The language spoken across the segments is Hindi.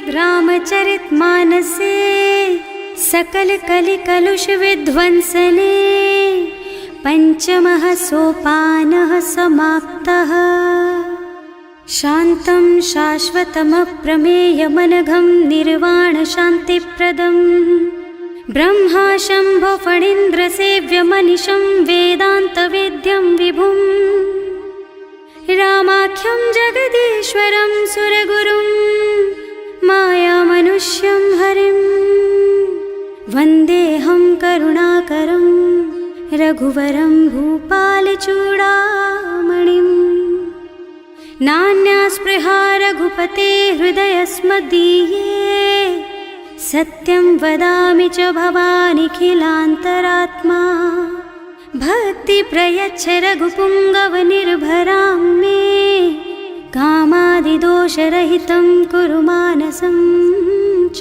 श्रीमद्रामचरितमानसे सकल कलि कलुष विध्वंसने पंचमः सोपानः समाप्तः। शान्तं शाश्वतमप्रमेयमनघं निर्वाण शान्तिप्रदं ब्रह्मा शम्भो फणीन्द्रसेव्यमनिशं वेदान्तवेद्यं विभुं रामाख्यं जगदीश्वरं सुरगुरुं मायामनुष्यं हरिं वन्देऽहं करुणाकरं रघुवरं भूपालचूडामणिं। नान्यास्पृहा रघुपते हृदयस्मदीये सत्यं वदामि च भवानिखिलान्तरात्मा। भक्ति प्रयच्छ रघुपुङ्गवनिर्भरां मे कामादिदोषरहितं कुरु मानसं च।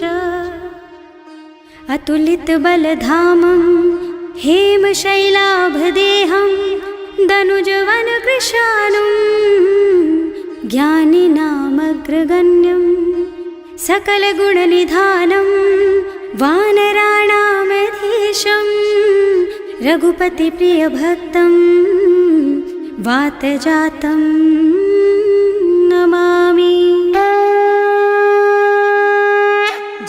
अतुलितबलधामं हेमशैलाभदेहं दनुजवनकृशानुं ज्ञानिनामग्रगण्यं सकलगुणनिधानं वानराणामधीशं रघुपतिप्रियभक्तं वातजातं नमामि।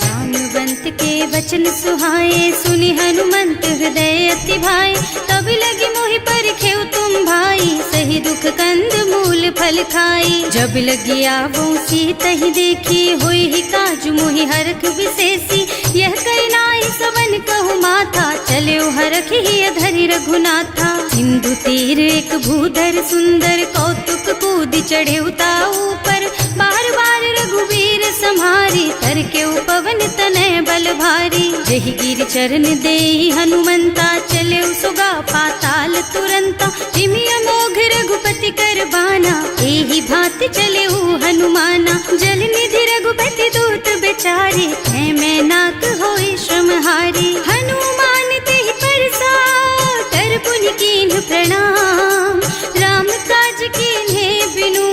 जानुवंत के वचन सुहाए सुनि हनुमंत हृदय अति भाए। तब लगी मोहि परखेउ तुम भाई सही दुख कंद मूल फल खाई। जब लगी आवो सीतहि देखी होई ही काजु मोहि हरख विशेषी। यह कई नाई सवन कहु माथा चले हरखि ही धरि रघुनाथा। सिंधु तीर एक भूधर सुंदर कौतुक कूद चढ़े उताऊ पर। बार बार रघुवीर सम्हारी तर के पवन तनय बल भारी। जहि गिर चरण देहि हनुमंता चले सुगा पाताल तुरंता। जिमि अमोघ रघुपति कर बाना एहि भांति चले हनुमाना। जल निधि रघुपति दूत बेचारे है मैं नाक होई श्रमहारी। हनुमान तेहि परसा कर पुनि कीन्ह प्रणाम। राम काज कीन्हे बिनु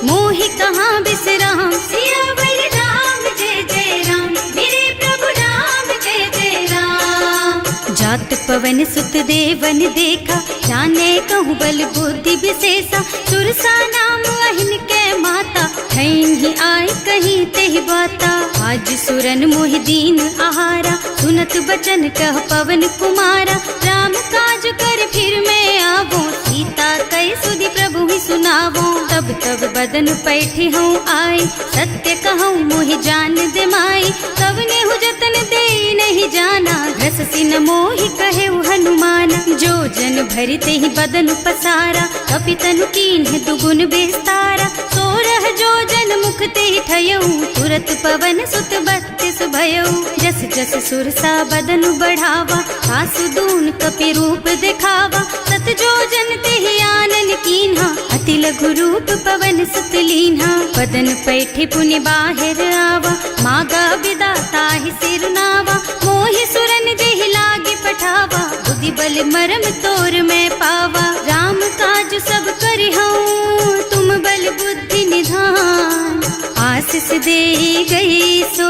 मोहि कहाँ बिसराम। सियावर राम जय जय राम मेरे प्रभु राम जय जय राम। जात पवन सुत देवन देखा जाने कहूँ बल बुद्धि विशेषा। सुरसा नाम अहिन के माता खैन ही आए कहीं तेहि बाता। आज सुरन मोहि दीन आहारा सुनत बचन कह पवन कुमारा। राम काज कर फिर मैं आवो सीता कई सुधि प्रभु ही सुनावो। तब तब बदन पैठी हूँ आए सत्य कहूँ मोहि जान दे माई। तब नेहु जतन दे नहीं जाना घस सिन मोहि कहे हनुमाना। जो जन भरते ही बदन पसारा कपितनु कीन्ह दुगुन बेस्तारा। सोरह जो जन मुख ते ठयऊ तुरत पवन सुत बत्तिस भयऊ। जस जस सुरसा बदन बढ़ावा आसु दून कपि रूप दिखावा। सत जो जन ते आनन कीन्हा अति लघु रूप पवन सुत लीन्हा। बदन पैठे पुनि बाहिर आवा मागा बिदा ताहि सिर नावा। मोहि सुरन जेहि लागे पठावा बुद्धि बल मरम तोर मैं पावा। राम काज सब करिहऊँ तुम बल बुद्धि निधान। आशीष दे गई सो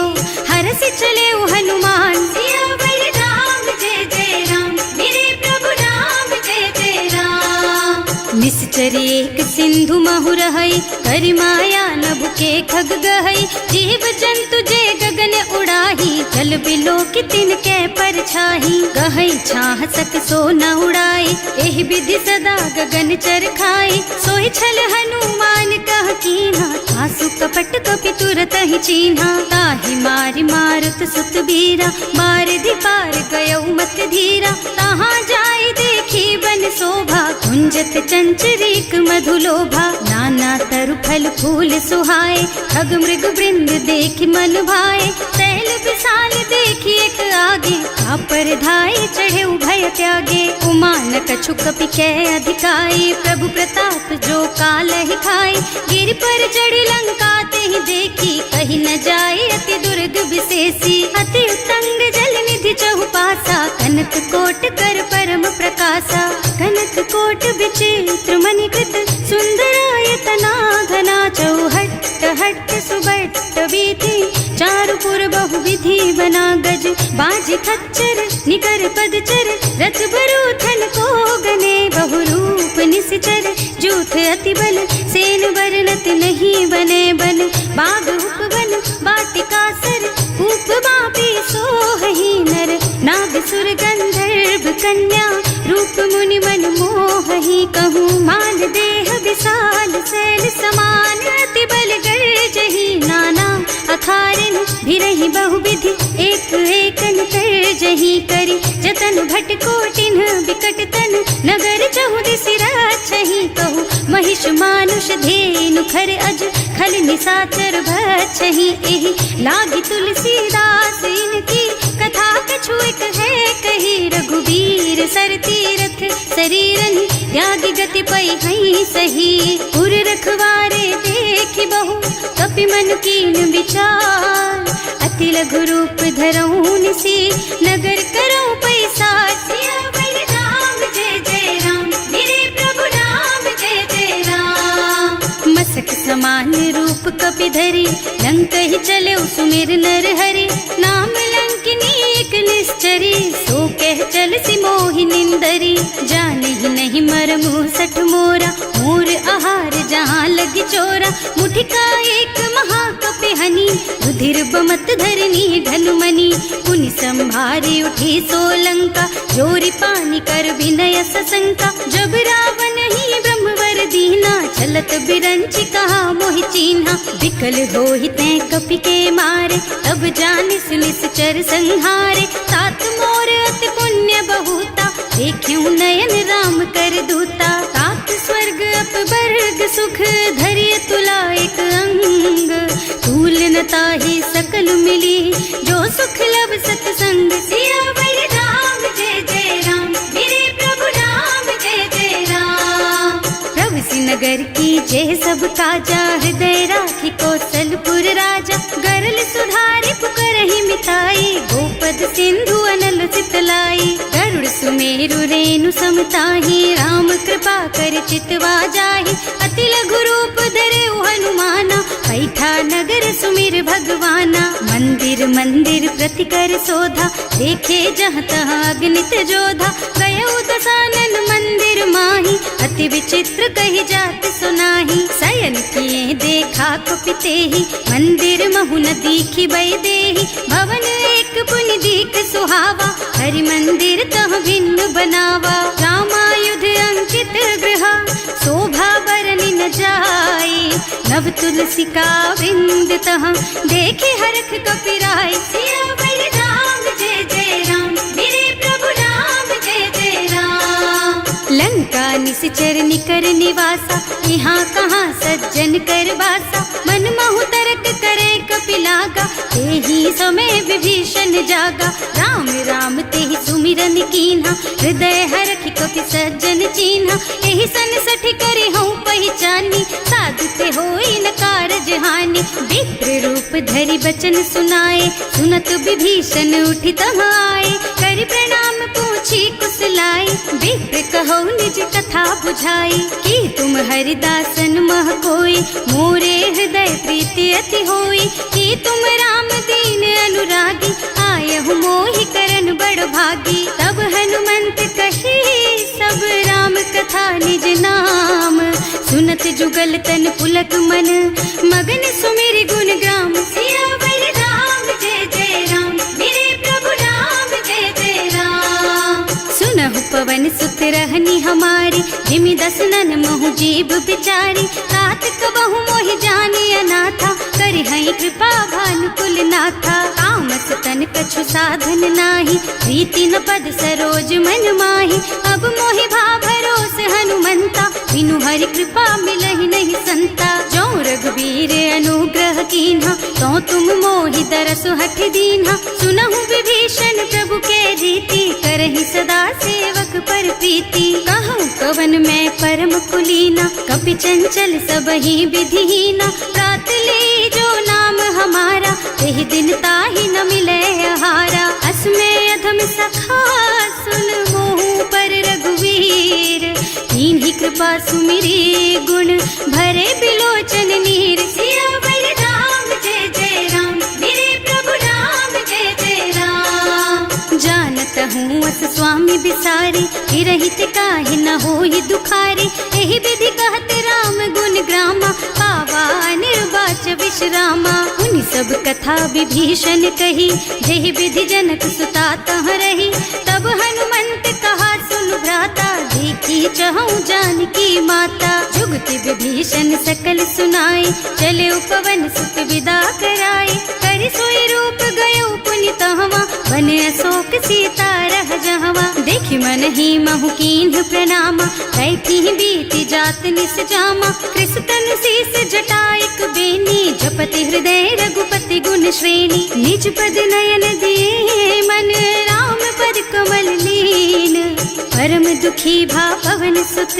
हरसि चले हनुमान। सियावर राम जय जय राम मेरे प्रभु राम जय जय राम। निश्चर एक सिंधु महु रहई करि माया नभ के खग गहई। जीव जंतु जे गगन उड़ाही जल बिलो की तिनके परछाही। गहई छाह सक सो न उड़ाई एहि विधि सदा गगन चर खाई। सोहि छल हनुमान कह कीन्हा आसु कपट कपि तुरत ही चीन्हा। ताहि मारि मारुत सुत बीरा मार दी पार गयऊ मत धीरा। तहाँ जाय देखी बन शोभा कुंजत चंचरीक मधुलोभा। नाना तरु फल फूल सुहाए खग मृग वृंद देखि मन भाए। तैल विशाल देखी एक आगे पर धाय चढ़े भय त्यागे। उमान कछु कपि कै अधिकाई प्रभु प्रताप जो काल ही खाई। गिर पर चढ़ी लंका ते ही देखी कहीं न जाए अति दुर्ग विशेषी। अति उत्तंग जल निधि चहुपासा कनक कोट कर परम प्रकाशा। कनक कोट विचित्र मणिकृत सुंदरायतना घना चौहट्ट हट्ट सुबट्ट बीति। चारुपुर बहुविधि बना गज, बाज खच्चर निकर पदचर, रथ बरूथन को गने, बहुरूप निश्चर जूथ अति बल, सेन बरनत नहीं बने बन, बाग उपवन वाटिका सर, उप बापी सोहहि नर, नाग सुर गंधर्व कन्या, रूप मुनि मन मोहहि, कहूँ मान देह विशाल शैल समान, अति बल गर्जहि नाना अखारन, भिरहि बहुविधि एक एकन तरजहि, करि जतन भट कोटिन बिकट तन, नगर चहुदिस राछहि, कहूँ महिष मानुष धेनु खर अज, खल निशाचर भक्षहि, एहि लागी तुलसीदास इनकी, कथा कछु एक है कही, रघुबीर सर तीरथ शरीरन, त्यागी गति पै हई सही, उर रखवारे देखि बहु, कपि मन कीन विचार, अति लघु रूप धरऊं निसी, नगर करऊं पैसार, सियावर राम जय जय राम, मेरे प्रभु राम जय जय राम, मसक समान रूप कपि धरि, लंक ही चले सुमिर नर हरि, नाम लंकिनी एक निश्चरी, सो कह चल सी मोहि निंदरी, जाने ही नहीं मरमु सठ मोरा, मोर आहार जहाँ लगी चोरा, मुठिका एक महाकपि हनी, रुधिर बमत धरनी ढनुमनी, पुनि संभारी उठी सोलंका, जोरी पानी कर विनय सशंका, जब रावण ही ब्रह्मवर दीना, चलत बिरंची कहा मोहि चीन्हा, विकल होहि तै कपि के मारे, तब जानिस निश्चर संहारे, तात मोर अति पुण्य बहुता, देखियो नयन राम कर दूता, तात स्वर्ग अपवर्ग सुख, धरिय तुला एक अंग, तूल न ताहि सकल मिली, जो सुख लब सतसंग, सियावर राम जय जय राम, मेरे प्रभु राम जय जय राम, प्रभु सी नगर की जय सब काजा, हृदय राखी कौशलपुर राजा, गरल सुधारी पुकारहि मिताई, गोपद सिंधु अनल चितलाई, गरुड़ सुमेरु रेणु समताहि, राम कृपा कर चितवा जाहि, अति लघु रूप धरे हनुमाना, बैठा नगर सुमिर भगवाना, मंदिर मंदिर प्रति कर शोधा, देखे जहाँ तहाँ अगणित जोधा, गयो दसानन मंदिर माही, अति विचित्र कही जात सुनाही, शयन किए देखा कुपितेहि, मंदिर महु न दीखी बई देहि, भवन एक पुनि दीख सुहावा, हरि मंदिर तह भिन्न बनावा, रामायुध अंकित गृह, शोभा बरनि न जाई, नव तुलसी का वृंद तह, देखे हरख कपिराई, सियावर राम जय जय राम, मेरे प्रभु राम जय जय राम, लंका निश्चर निकर निवासा, यहाँ कहाँ सज्जन कर वासा, मन महु तरक करे कपिलागा, तेहि समय विभीषण जागा, राम राम तेहि सुमिरन कीन्हा, हृदय हरखि कपि सज्जन चीन्हा, एहि सन सठ करे हूँ पहचानी, साधु ते होई न कारज हानि, विप्र रूप धरि बचन सुनाए, सुनत विभीषण उठि तहाँ आए, करि प्रणाम पूछी कुशलाई, विप्र कहो निज कथा बुझाई, कि तुम हरिदासन मह कोई, मोरे हृदय प्रीति अति होई, कि तुम राम दीन अनुरागी, आयहु मोहि करन बड़ भागी, तब हनुमंत कही सब राम कथा निज नाम, सुनत जुगल तन पुलक मन, मगन सुमिर गुण ग्राम, सियावर राम जय जय राम, मेरे प्रभु राम जय जय राम, सुनहु पवन सुत रहनी हमारी, जिमि दसनन महु जीव बिचारी, तात कबहु मोहि जानी अनाथा, करि हई कृपा भानुकुल नाथा, तामस तन कछु साधन नाही, प्रीति न पद सरोज मन माही, अब मोहि भा भरोस हनुमंता, बिनु हरि कृपा मिलहि नहीं संता, जो रघुबीर अनुग्रह कीन्हा, तो तुम मोहि दरसु हठ दीन्हा, सुनहु विभीषण प्रभु के रीति, करहि सदा सेवक पर प्रीति, कहूँ कवन मैं परम कुलीना, कपि चंचल सबहि विधिहीना, प्रात ले जो नाम हमारा, तेहि दिन ताहि न मिले आहारा, असमय अधम सखा सुन मोहु पर रघुवीर, कीन्ही कृपा सुमिरी गुण भरे बिलोचन नीर, सियावर राम जय जय राम, मेरे स्वामी बिसारी, रहित काहे न होई दुखारी। एहि विधि कहत राम गुण ग्रामा, पावा निर्वाच विश्रामा। उन सब कथा विभीषण कही, जेहि विधि जनक सुता तह रही। तब हनुमंत कहा सुन भ्राता, देखी चहु जानकी माता। जुगति विभीषण सकल सुनाई, चले उपवन सुत विदा कराई। कर सोई रूप गयो पुनि तहवा, बने अशोक सीता रह जहवा। देखि मन ही महु कीन्ह प्रणामा, कैथी बीति जात निस जामा। कृष तनु शीस जटाइक बेनी, जपति हृदय रघुपति गुण श्रेणी। निज पद नयन दिए मन, राम पद कमल लीन। परम दुखी भा पवन सुत,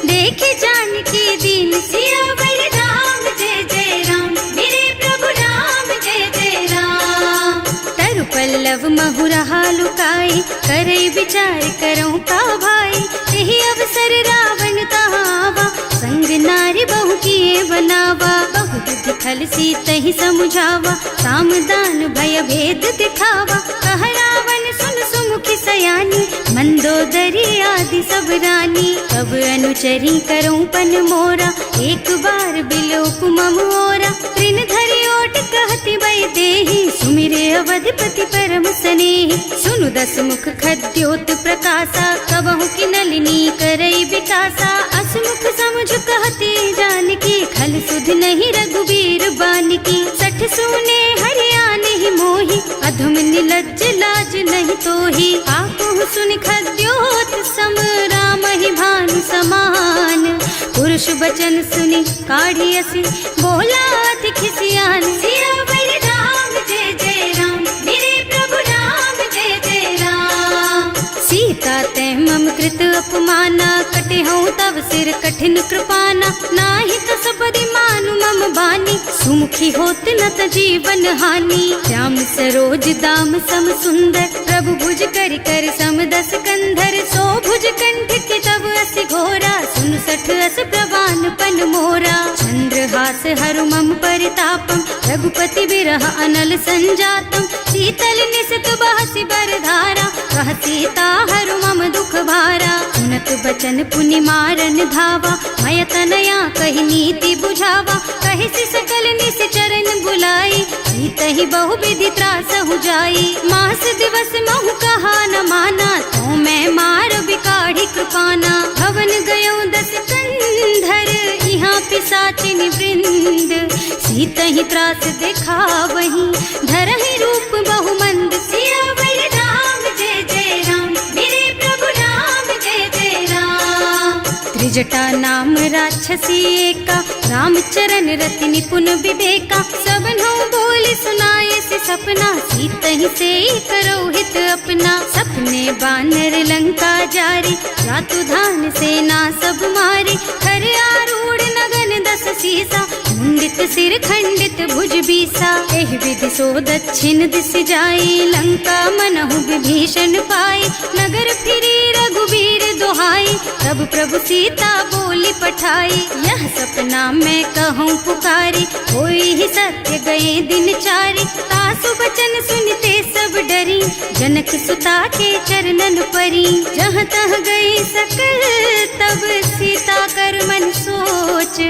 देखे जानकी दीन। सियावर राम जय जय राम, मेरे प्रभु राम जय जय राम। तरु पल्लव महुरहा लुकाई, करई विचार करऊं का भाई। यही अवसर रावण तहावा, संग नारी बहु किए बनावा। बहु बुद्धि खल सीतहि समुझावा, साम दान भय भेद दिखावा। कह रावण सुन सुमुखी सयानी, मंदोदरी आदि सब रानी। तब अनुचरी करऊं पन मोरा, एक बार बिलोक मम ओरा। तृण धरि ओट कहति भय देहि, सुमिरे अवधिपति परम स्नेहि। सुनु दस मुख खद्योत प्रकाशा, कबहु की नलिनी करई विकासा। असमुख समुझ कहती जानकी, खल सुध नहीं रघुबीर बानकी। सठ सूने हरियाणि ही मोहि, अधम निलज्ज लाज नहीं तोहि। आपहु सुनि खद्योत सम, राम ही भानु समान। पुरुष बचन सुनि काढ़ी असी, बोला अति खिसियान। सियावर राम जय जय राम, मेरे प्रभु राम जय जय राम। सीता ते मम कृत अपमाना, कटे हूँ तब सिर कठिन कृपाना। नाही तो सबरि मानु मम बानी, सुमुखी होत न त जीवन हानि। श्याम सरोज दाम सम सुंदर, प्रभु भुज कर कर सम दस कंधर। सो भुज कंठ के तब अस घोरा, सुन सठ अस प्रवान पन मोरा। चंद्रहास हरु मम परितापम, रघुपति बिरह अनल संजातम। शीतल निसित बहसि बरधारा, कह सीता हरु मम दुख भारा। सुनत बचन पुनि मारन धावा, मय तनया कहि नीति बुझावा। कहि सि सकल निस चरण बुलाई, सीतहि बहु विधि त्रासहु जाई। मास दिवस महु कहा न माना, तो मैं मार बिकाढ़ी कृपाना। भवन गयो दस कंधर, यहाँ पिशाचिनि वृंद। सीतहि त्रास दिखावहि, धरहि रूप बहु मंद। सियावर राम जय जय राम, मेरे प्रभु राम जय जय राम। त्रिजटा नाम राक्षसी एका, राम चरण रति निपुण विवेका। सबनो बोले सुनाए से सपना, सीतहि से करो हित अपना। सपने बानर लंका जारी, रातु धान सेना सब मारी। खर आरूढ़ नगन दस सीसा, मुंडित सिर खंडित भुज बीसा। एहि विधि सो दक्षिण दिस जाई, लंका मनहु विभीषण पाई। नगर फिरी रघुबीर दुहाई, तब प्रभु सीता बोली पठाई। यह सपना मैं कहूँ पुकारी, होई ही सत्य गए दिन चारी। तासु बचन सुनते सब डरी, जनक सुता के चरणन परी। जहाँ तह गई सकल तब सीता कर मन सोच।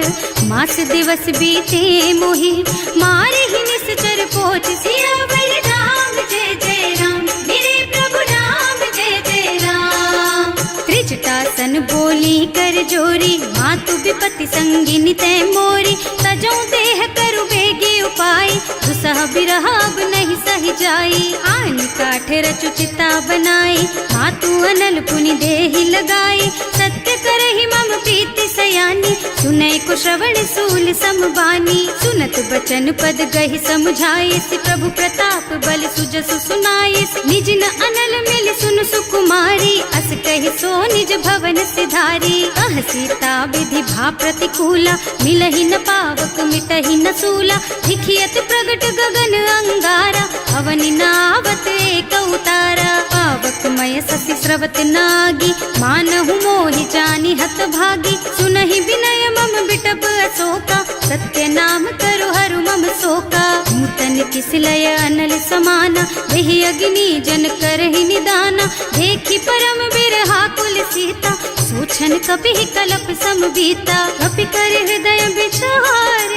मास दिवस बीते मोहि, मारे ही निश्चर पोच। सियावर राम जय जय राम, मेरे प्रभु राम जय जय राम। त्रिजटासन बोली कर जोरी, मातु विपति संगिनी तै मोरी। तजो देह करु बेगे उपाय, दुसह बिरह अब नहीं सही जाई। आन काठ रचु चिता बनाई, मातु अनल पुनि देहि लगाई। सत्य करहि मम प्रीति सयानी, सुनै को श्रवण सूल समबानी। सुनत बचन पद गहि समुझाई, प्रभु प्रताप बल सुजसु सुनाई। निज न अनल मिल सुन सुकुमारी, अस कहि सो निज भवन सिधारी। कह सीता विधि भा प्रतिकूला, मिलहि न पावक मिटहि न सूला। लिखियत प्रगट गगन अंगारा, अवनि नावत एक उतारा। पावक मय ससि स्रवत नागी, मानहु मोहि जानि हत भागी। सुनहि विनय मम बिटप अशोका, सत्य नाम करु हरु मम शोका। नूतन किसलय अनल समाना, वही अग्नि जन करहि निदाना, देखी परम बिरहा कुल सीता, सोचन कपि कलप सम बीता, कपि कर हृदय विचार,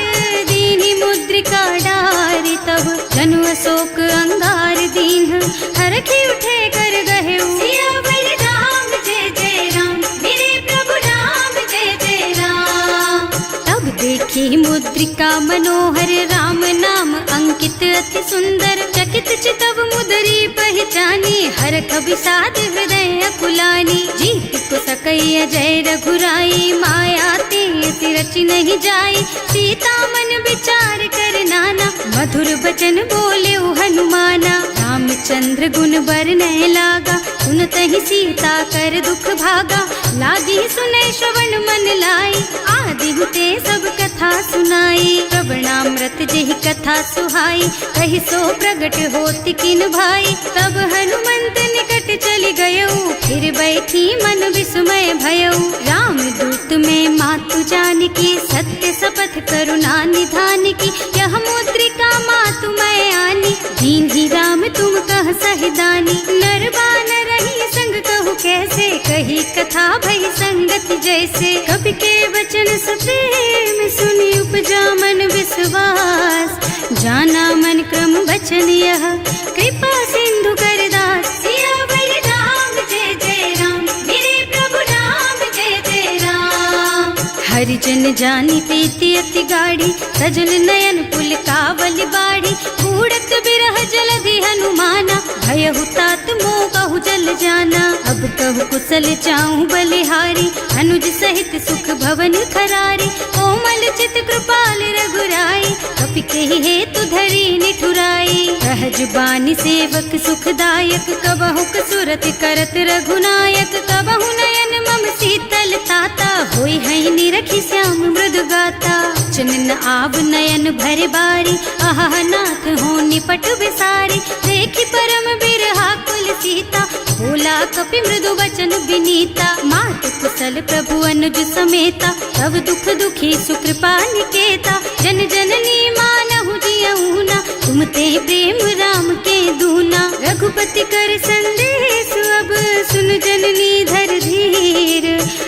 दीनी मुद्रिका डारी, तब जनु अशोक अंगार दीन, हरखी उठे कर गहे सियावर राम जय जय राम, मेरे प्रभु राम जय जय राम। तब देखी मुद्रिका मनोहर, राम नाम अंकित अति सुंदर, चकित चितव मुदरी पहचानी, हरख विषाद हृदय अकुलानी, जीत को सकैया जय रघुराई, माया ते रचि नहीं जाई, सीता मन विचार कर नाना, मधुर बचन बोले हनुमाना, रामचंद्र गुण बरनय लागा, सुनतहि सीता कर दुख भागा, लागी सुने श्रवण मन लाई, आदि हुते सब कथा सुनाई, प्रवणामृत जेहि कथा सुहाई, कहि सो प्रगट होति किन भाई, तब हनुमंत निकट चली गयऊ, फिर बैठी मन विस्मय भयऊ, राम दूत में मातु जानकी, सत्य शपथ करुणा निधान की, यह मुद्रिका मातु मैं आनी, दीन ही राम तुम कह सहिदानी, नर बानर रही संग कहु कैसे, कही कथा भई संगति जैसे, कवि के वचन सप्रेम सुनी उपजा मन विश्वास, जाना मन क्रम वचन यह, कृपा सिंधु कर दास, सियावर राम जय जय राम, मेरे प्रभु राम जय जय राम। हरिजन जानी प्रीति अति गाढ़ी, सजल नयन पुल कावल बाढ़ी, बूढ़त बिरह जलधि हनुमाना, भयहु तात मोह कहु जल जाना, अब कहु कुशल चाहूं बलिहारी, अनुज सहित सुख भवन खरारी, कोमल चित कृपाल रघुराई, कपि केहि हेतु धरी निठुराई, सहज बानी सेवक सुखदायक, कबहु कसुरत करत रघुनायक, कबहु नयन मम शीतल ताता, होई है निरखी श्याम मृदु गाता, चनन आब नयन भर बारी, आहा नाथ हो निपट विसारी, देखी परम बिरहा कुल सीता, बोला कपि मृदु वचन विनीता, मात कुशल प्रभु अनुज समेता, तब दुख दुखी सुकृपा निकेता, जन जननी मानहु जियऊना, तुम ते प्रेम राम के दूना, रघुपति कर संदेश अब सुन जननी धर धीर,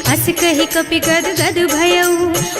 हस कहि कपि गद गद भयऊ,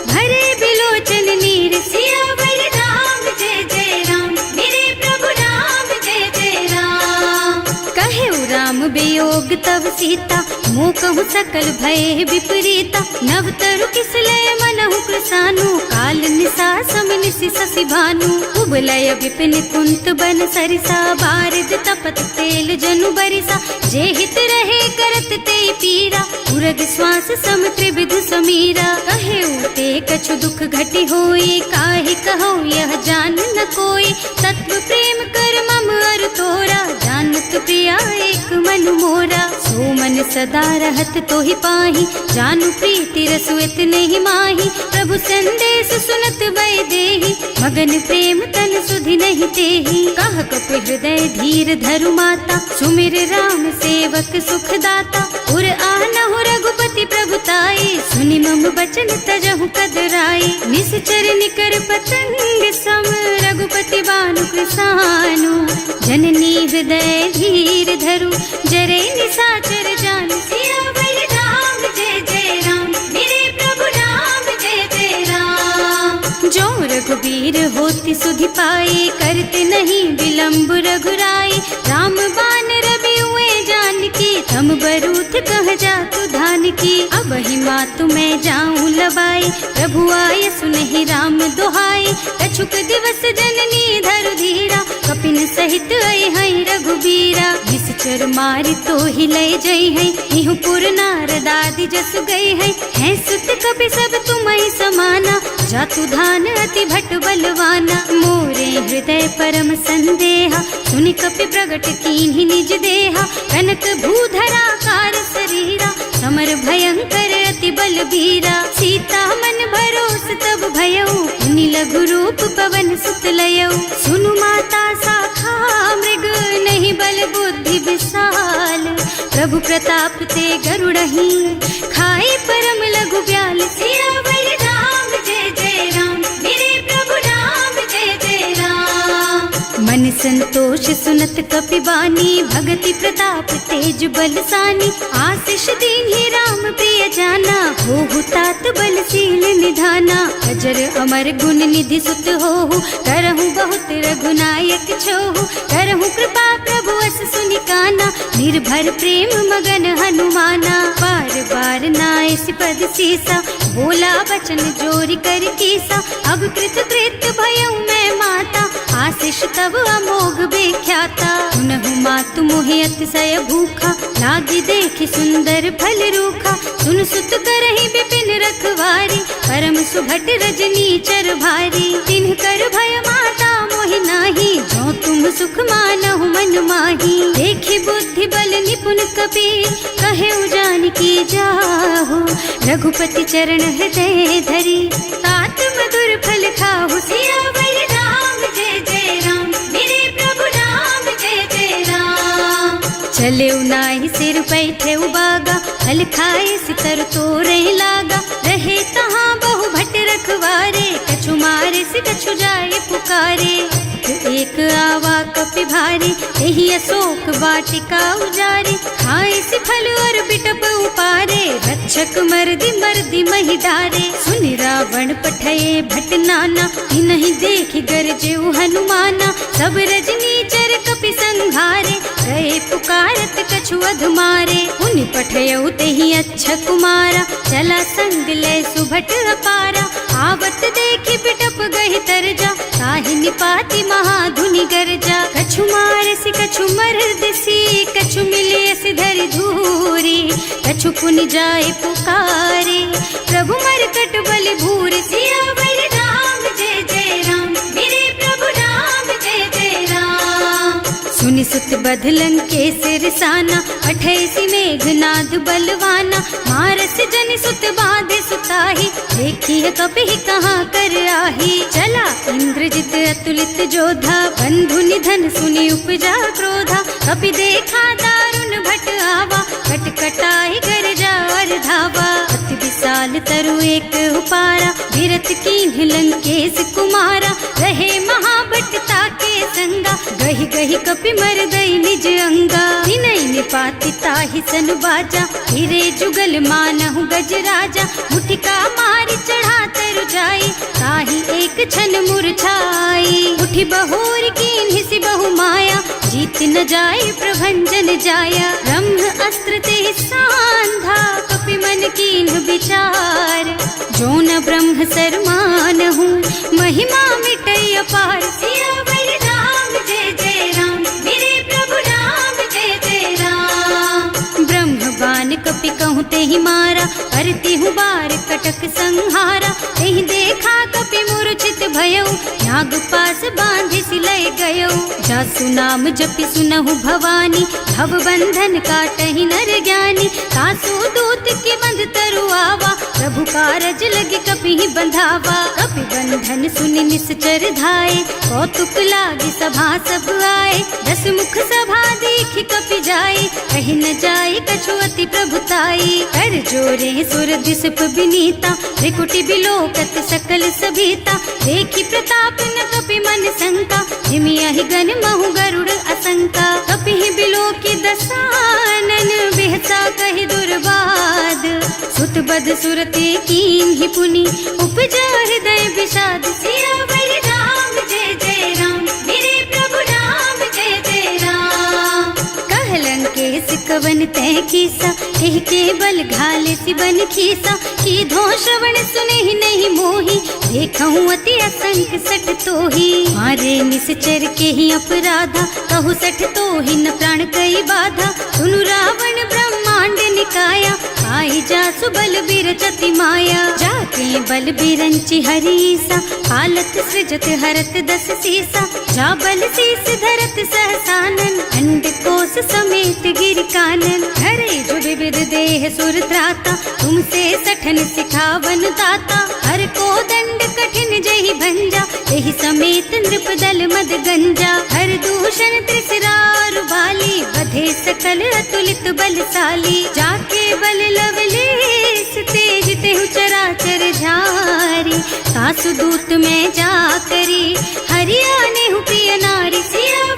भरे बिलोचन नीर, सियावर राम जय जय राम, मेरे प्रभु राम जय जय राम। कहे राम वियोग तब सीता, मोह कहु सकल भय विपरीता, नव तरु किसलय मनहु कृसानु, काल निसा सम निसि शशि भानु, उबलय विपिन कुंत बन सरिसा, बारिद तपत तेल जनु बरिसा, जे हित रहे करत ते पीरा, उरग श्वास सम त्रिविध समीरा, कहे उते कछु दुख घटी होई, काहे कहो यह जान न कोई, तत्व प्रेम कर मम अर तोरा, जानत प्रिया एक मन मोरा, सो मन सदा रहत तोहि पाही, जानु प्रीति रसु इतने ही माही, प्रभु संदेश सुनत वै देही, मगन प्रेम तन सुधि नहीं तेही, कह कपि हृदय धीर धरु माता, सुमिर राम सेवक सुख दाता, उर आनहु रघुपति प्रभुताई, सुनि मम बचन तजहु कदराई, निश्चर निकर पतंग सम, रघुपति बानु कृसानु, जननी हृदय धीर धरु, जरे निशाचर जान, सियावर राम जय जय राम, मेरे प्रभु राम जय जय राम। जो रघुबीर होति सुधि पाई, करते नहीं विलंब रघुराई, राम बान रवि हुए जानकी, थम बरूथ कह जातु धान की, अब ही मातु मैं जाऊं लबाई, प्रभु आय सुनहि राम दुहाई, कछुक दिवस जननी धरु धीरा, कपिन सहित आई है रघुबीरा, निश्चर मारि तो ही लय जई है, इहु पुर नारद आदि जस गई है सुत कपि सब तुम्हि समाना, जातु धान अति भट बलवाना, मोरे हृदय परम संदेहा, सुनि कपि प्रगट कीन्हि निज देहा, कनक भूधरा कार शरीरा, समर भयंकर अति बलबीरा, सीता मन भरोस तब भयऊ, मुनि लघु रूप पवन सुत लयऊ, सुनु माता शाखा मृग नहीं बल बुद्धि विशाल, प्रभु प्रताप ते गरुड़हि, खाए परम लघु ब्याल, सियावर राम जय जय राम, मेरे प्रभु राम जय जय राम। सुनि संतोष सुनत कपिबानी, भगति प्रताप तेज बलसानी। आशीष दीन्हि राम प्रिय जाना, होहु तात बलशील निधाना। अजर अमर गुण निधि सुत होहु, करहु बहुत रघुनायक छोहु। करहु कृपा प्रभु अस सुनि काना, निर्भर प्रेम मगन हनुमाना। बार बार नाइस पद सीसा, बोला वचन जोरि कर कीसा। अब कृत कृत्य भयउ मैं माता, आशीष तब अमोघ बेख्याता। सुनहु मातु मोहि अतिशय भूखा, लागी देखि सुंदर फल रूखा। सुन सुत करहि विपिन रखवारी, परम सुभट रजनी चर भारी। तिन्ह कर भय माता मोहि नाही, जो तुम सुख मानहु मन माही। देखि बुद्धि बल निपुण कबीर, कहे जानकी जाहु। रघुपति चरण हृदय धरी, तात मधुर फल खाहु। सियावर राम जय जय राम, मेरे प्रभु राम जय जय राम। चले नाहि सिर पैठे उबागा, फल खाए सितर तोरे लागा। रहे तहाँ बहु भट रखवारे, कछु मारे से कछु जाए पुकारे। एक आवा कपि भारी, यही अशोक वाटिका उजारी। खाए से फल और बिटप उपारे, रक्षक मर्दी मर्दी महि डारे। सुनि रावण पठये भट नाना, नहीं देखि गरजेउ हनुमाना। सब रजनी चर कपि संघारे, गए पुकारत कछु अधमारे। उनि पठयउ तेहि अच्छा कुमारा, चला संग ले सुभट अपारा। आवत देखि बिटप गहि तरजा, ताहि निपाति महाधुनि गरजा। कछु मारसि कछु मरदसी, कछु मिलियसि धरि धूरी। कछु पुनि जाए पुकारे, प्रभु मरकट बलि भूरि। सियावर राम जय जय राम, मेरे प्रभु राम जय जय राम। सुनि सुत बध लंकेश रिसाना, अठैसी मेघनाद बलवाना। मारस जनि सुत बाधे सुताही, देखिए कपि कहाँ कर आही। चला इंद्रजित अतुलित जोधा, बंधु निधन सुनि उपजा क्रोधा। कपि देखा दारुण भट आवा, कटकटाई गरजा और धावा। अति विशाल तरु एक उपारा, विरत कीन्ह लंकेश कुमारा। रहे महाभट ताके संगा, गहि गहि कपि मर गई निज अंगा। तिनहि निपाति ताहि सन बाजा, फिरे जुगल मानहु गज राजा। मुठिका मारि चढ़ा तरु जाई, ताहि एक छन मुरझाई। उठि बहोर कीन्हि सि बहु माया, जीत न जाय प्रभंजन जाया। ब्रह्म अस्त्र तेहि सांधा, कपि मन कीन्ह विचार। जो न ब्रह्म सर मानहु, महिमा मिटै अपार। सियावर राम जय जय राम, मेरे प्रभु राम जय जय राम। ब्रह्म बान कपि कहूँ तेहि मारा, करती हूँ बार कटक संहारा। तेहि देखा कपि मूर्छित भयउ, नाग पास बांधि सिलय गयउ। जासु नाम जपि सुनहु भवानी, भव बंधन काटहि नर ज्ञानी। तासु दूत के बंध तरु आवा, प्रभु कारज लगे कपि ही बंधावा। कपि बंधन सुनि निश्चर धाये, कौतुक लागी सभा सब आए। दस मुख सभा देखि कपि जाए, कहि न जाए कछु अति प्रभुताई। कर जोरे सुर दिसप बिनीता, त्रिकुटी बिलोकत सकल सभीता। देखि प्रताप न कपि मन शंका, हिमियहि गन महु गरुड़ असंका। कपि ही बिलोकी दसानन, बिहसा कहि दुर्बाद। सुत बद सुरते कीन्हि पुनि, उपजा हृदय विषाद। सियावर राम जय जय राम, मेरे प्रभु राम जय जय राम। कह लंकेश कवन तह कीसा, एह केवल घाले सि बन खीसा। की धो श्रवण सुने नहीं मोही, देखहु अति असंख सठ तोही। मारे निश्चर के ही अपराधा, कहु सठ तोहि न प्राण कई बाधा। सुनु रावण ब्रह्मांड निकाया, आई जासु बल बिरचति माया। जाके बल बिरंचि हरीसा, हालत सृजत हरत दस सीसा। जा बल शीस धरत सहसानन, अंड कोस समेत गिर कानन। हरे जो विविध देह सुर त्राता, तुमसे सठन सिखावन दाता। हर को दंड कठिन जहि भंजा, यही समेत नृप दल मद गंजा। हर दूषण त्रिसरार बाली, बधे सकल अतुलित बलशाली। जाके बल लवलेस तेज तेहु चराचर झारी। सासु दूत में जा करी, हरियाणे हु प्रिय नारी। सिया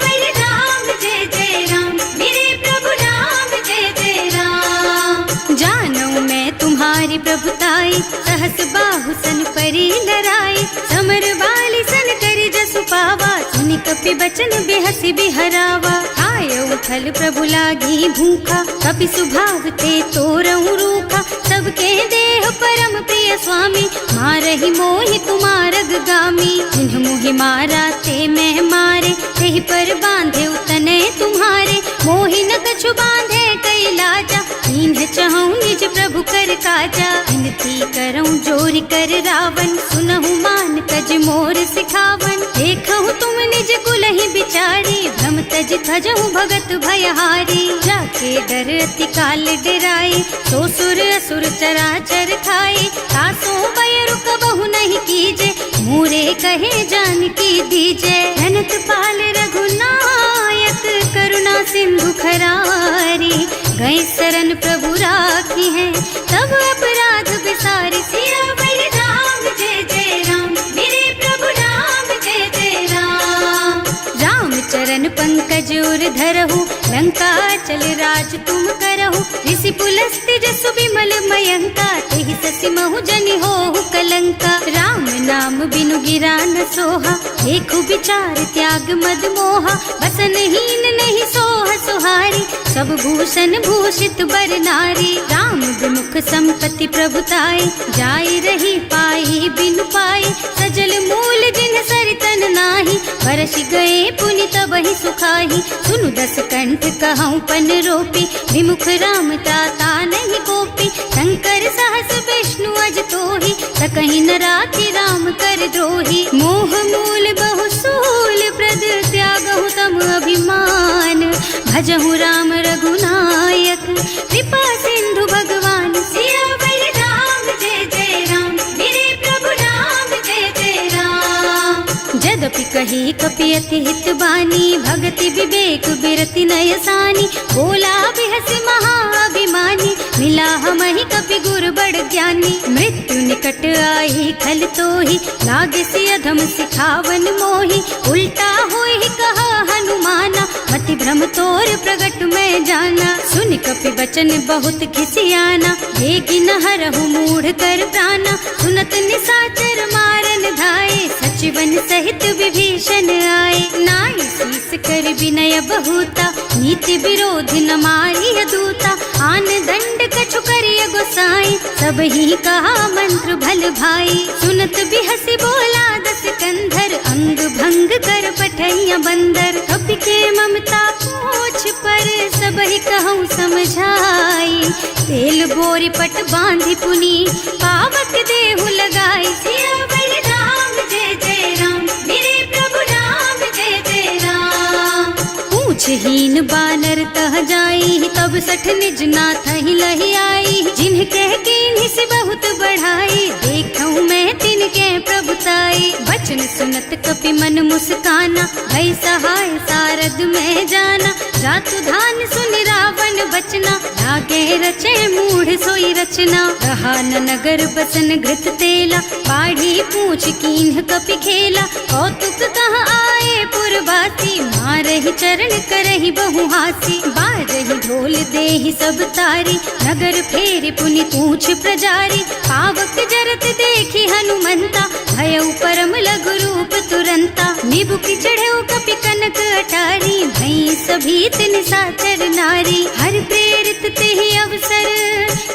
कपि बचन बेहसी बिहरावा। खाय उठल प्रभु लागी भूखा, कपि सुभाव ते तोरहु रूखा। सबके देह परम प्रिय स्वामी, मारहि मोहि कुमारग गामी। जिन्ह मोहि मारा ते मैं मारे, तेहि पर बांधे उतने तुम्हारे। मोहि न कछु बांधे कई लाजा, इन्ह चहु निज प्रभु कर काजा। विनती करऊं जोर कर रावण, सुनहु मान तज मोर सिखावन। देखहु तुम निज कुलहि बिचारी, भ्रम तज थजहु भगत भयहारी। जाके डर अति काल डराए, सो सुर असुर चराचर खाए। तासो बैरु कबहु नहीं कीजे, मोरे कहे जानकी दीजे। धनत पाल रघुनायक, करुणा सिंधु खरारी। गए शरण प्रभु राखी है, तब अपराध बिसारी। सियावर राम जय जय राम, मेरे प्रभु राम जय जय राम। राम चरण पंकज उर धरहु, लंका चल राज तुम करहु। ऋषि पुलस्त्य जसु विमल मयंका, तेहि ससि महु जनि होहु कलंका। राम नाम बिनु गिरा न सोहा, देखु विचार त्याग मद मोहा। बसन हीन नहीं सोह सुहारी, सब भूषण भूषित बर नारी। राम विमुख संपत्ति प्रभुताई, जाई रही पाई बिनु पाई। सजल मूल जिन सरितन नाही, बरस गए पुनि तबहि सुखाही। सुनु दस कंठ कहऊँ पन रोपी, विमुख राम ताता नहीं कोपी। शंकर सहस विष्णु अज तोहि, सकहि न राखी राम कर द्रोही। मोह मूल बहु सूल प्रद, त्यागहु तम अभिमान। भजहु राम रघुनायक, कृपा सिंधु भगवान। सियावर राम जय जय राम, मेरे प्रभु राम जय जय राम। जदपि कही कपि अति हित बानी, भगति विवेक बिरति नय सानी। बोला बिहस महाअभिमानी, मिला हमहि कपि गुर बड़ ज्ञानी। मृत्यु निकट आई खल तोहि, लागे सि अधम सिखावन मोहि। उल्टा होई कहा हनुमाना, मति भ्रम तोर प्रगट में जाना। सुन कपि बचन बहुत खिसियाना, देगी न हरहु मूढ़ कर प्राणा। सुनत निशाचर मारन धाये, सचिवन सहित विभीषण आए। नाई शीस कर विनय बहुता, नीति विरोध न मारिय दूता। आन दंड कछु करिय गोसाई, सब ही कहा मंत्र भल भाई। सुनत बिहसी बोला दस कंधर, अंग भंग कर पठैया बंदर। कपि के ममता पूछ पर, सब ही कहूँ समझाई। तेल बोरी पट बांधी पुनी, पावक देहु लगाई। सियावर राम जय जय राम, मेरे प्रभु राम जय जय राम। पूछहीन बानर तह जाई, तब सठ निज नाथ ही लही आई। जिन्ह कह कीन्हि से बहुत बढ़ाई, देखऊँ मैं तिनके प्रभुताई। बचन सुनत कपि मन मुस्काना, भई सहाय सारद में जाना। जातु धान सुन रावण बचना, लागे रचे मूढ़ सोई रचना। रहा न नगर बसन घृत तेला, बाढ़ी पूछ कीन्ह कपि खेला। कौतुक कह आए पुरवासी, मारहि चरण करहि बहु हासी। बारहि ढोल देहि सब तारी, नगर फेरि पुनि पूछ प्रजारी। पावक जरत देखि हनुमंता, भयउ परम लघु रूप तुरंता। निबुकि चढ़ऊ कपि कनक अटारी, भई सभीत निशाचर नारी। हर प्रेरित तेहि अवसर,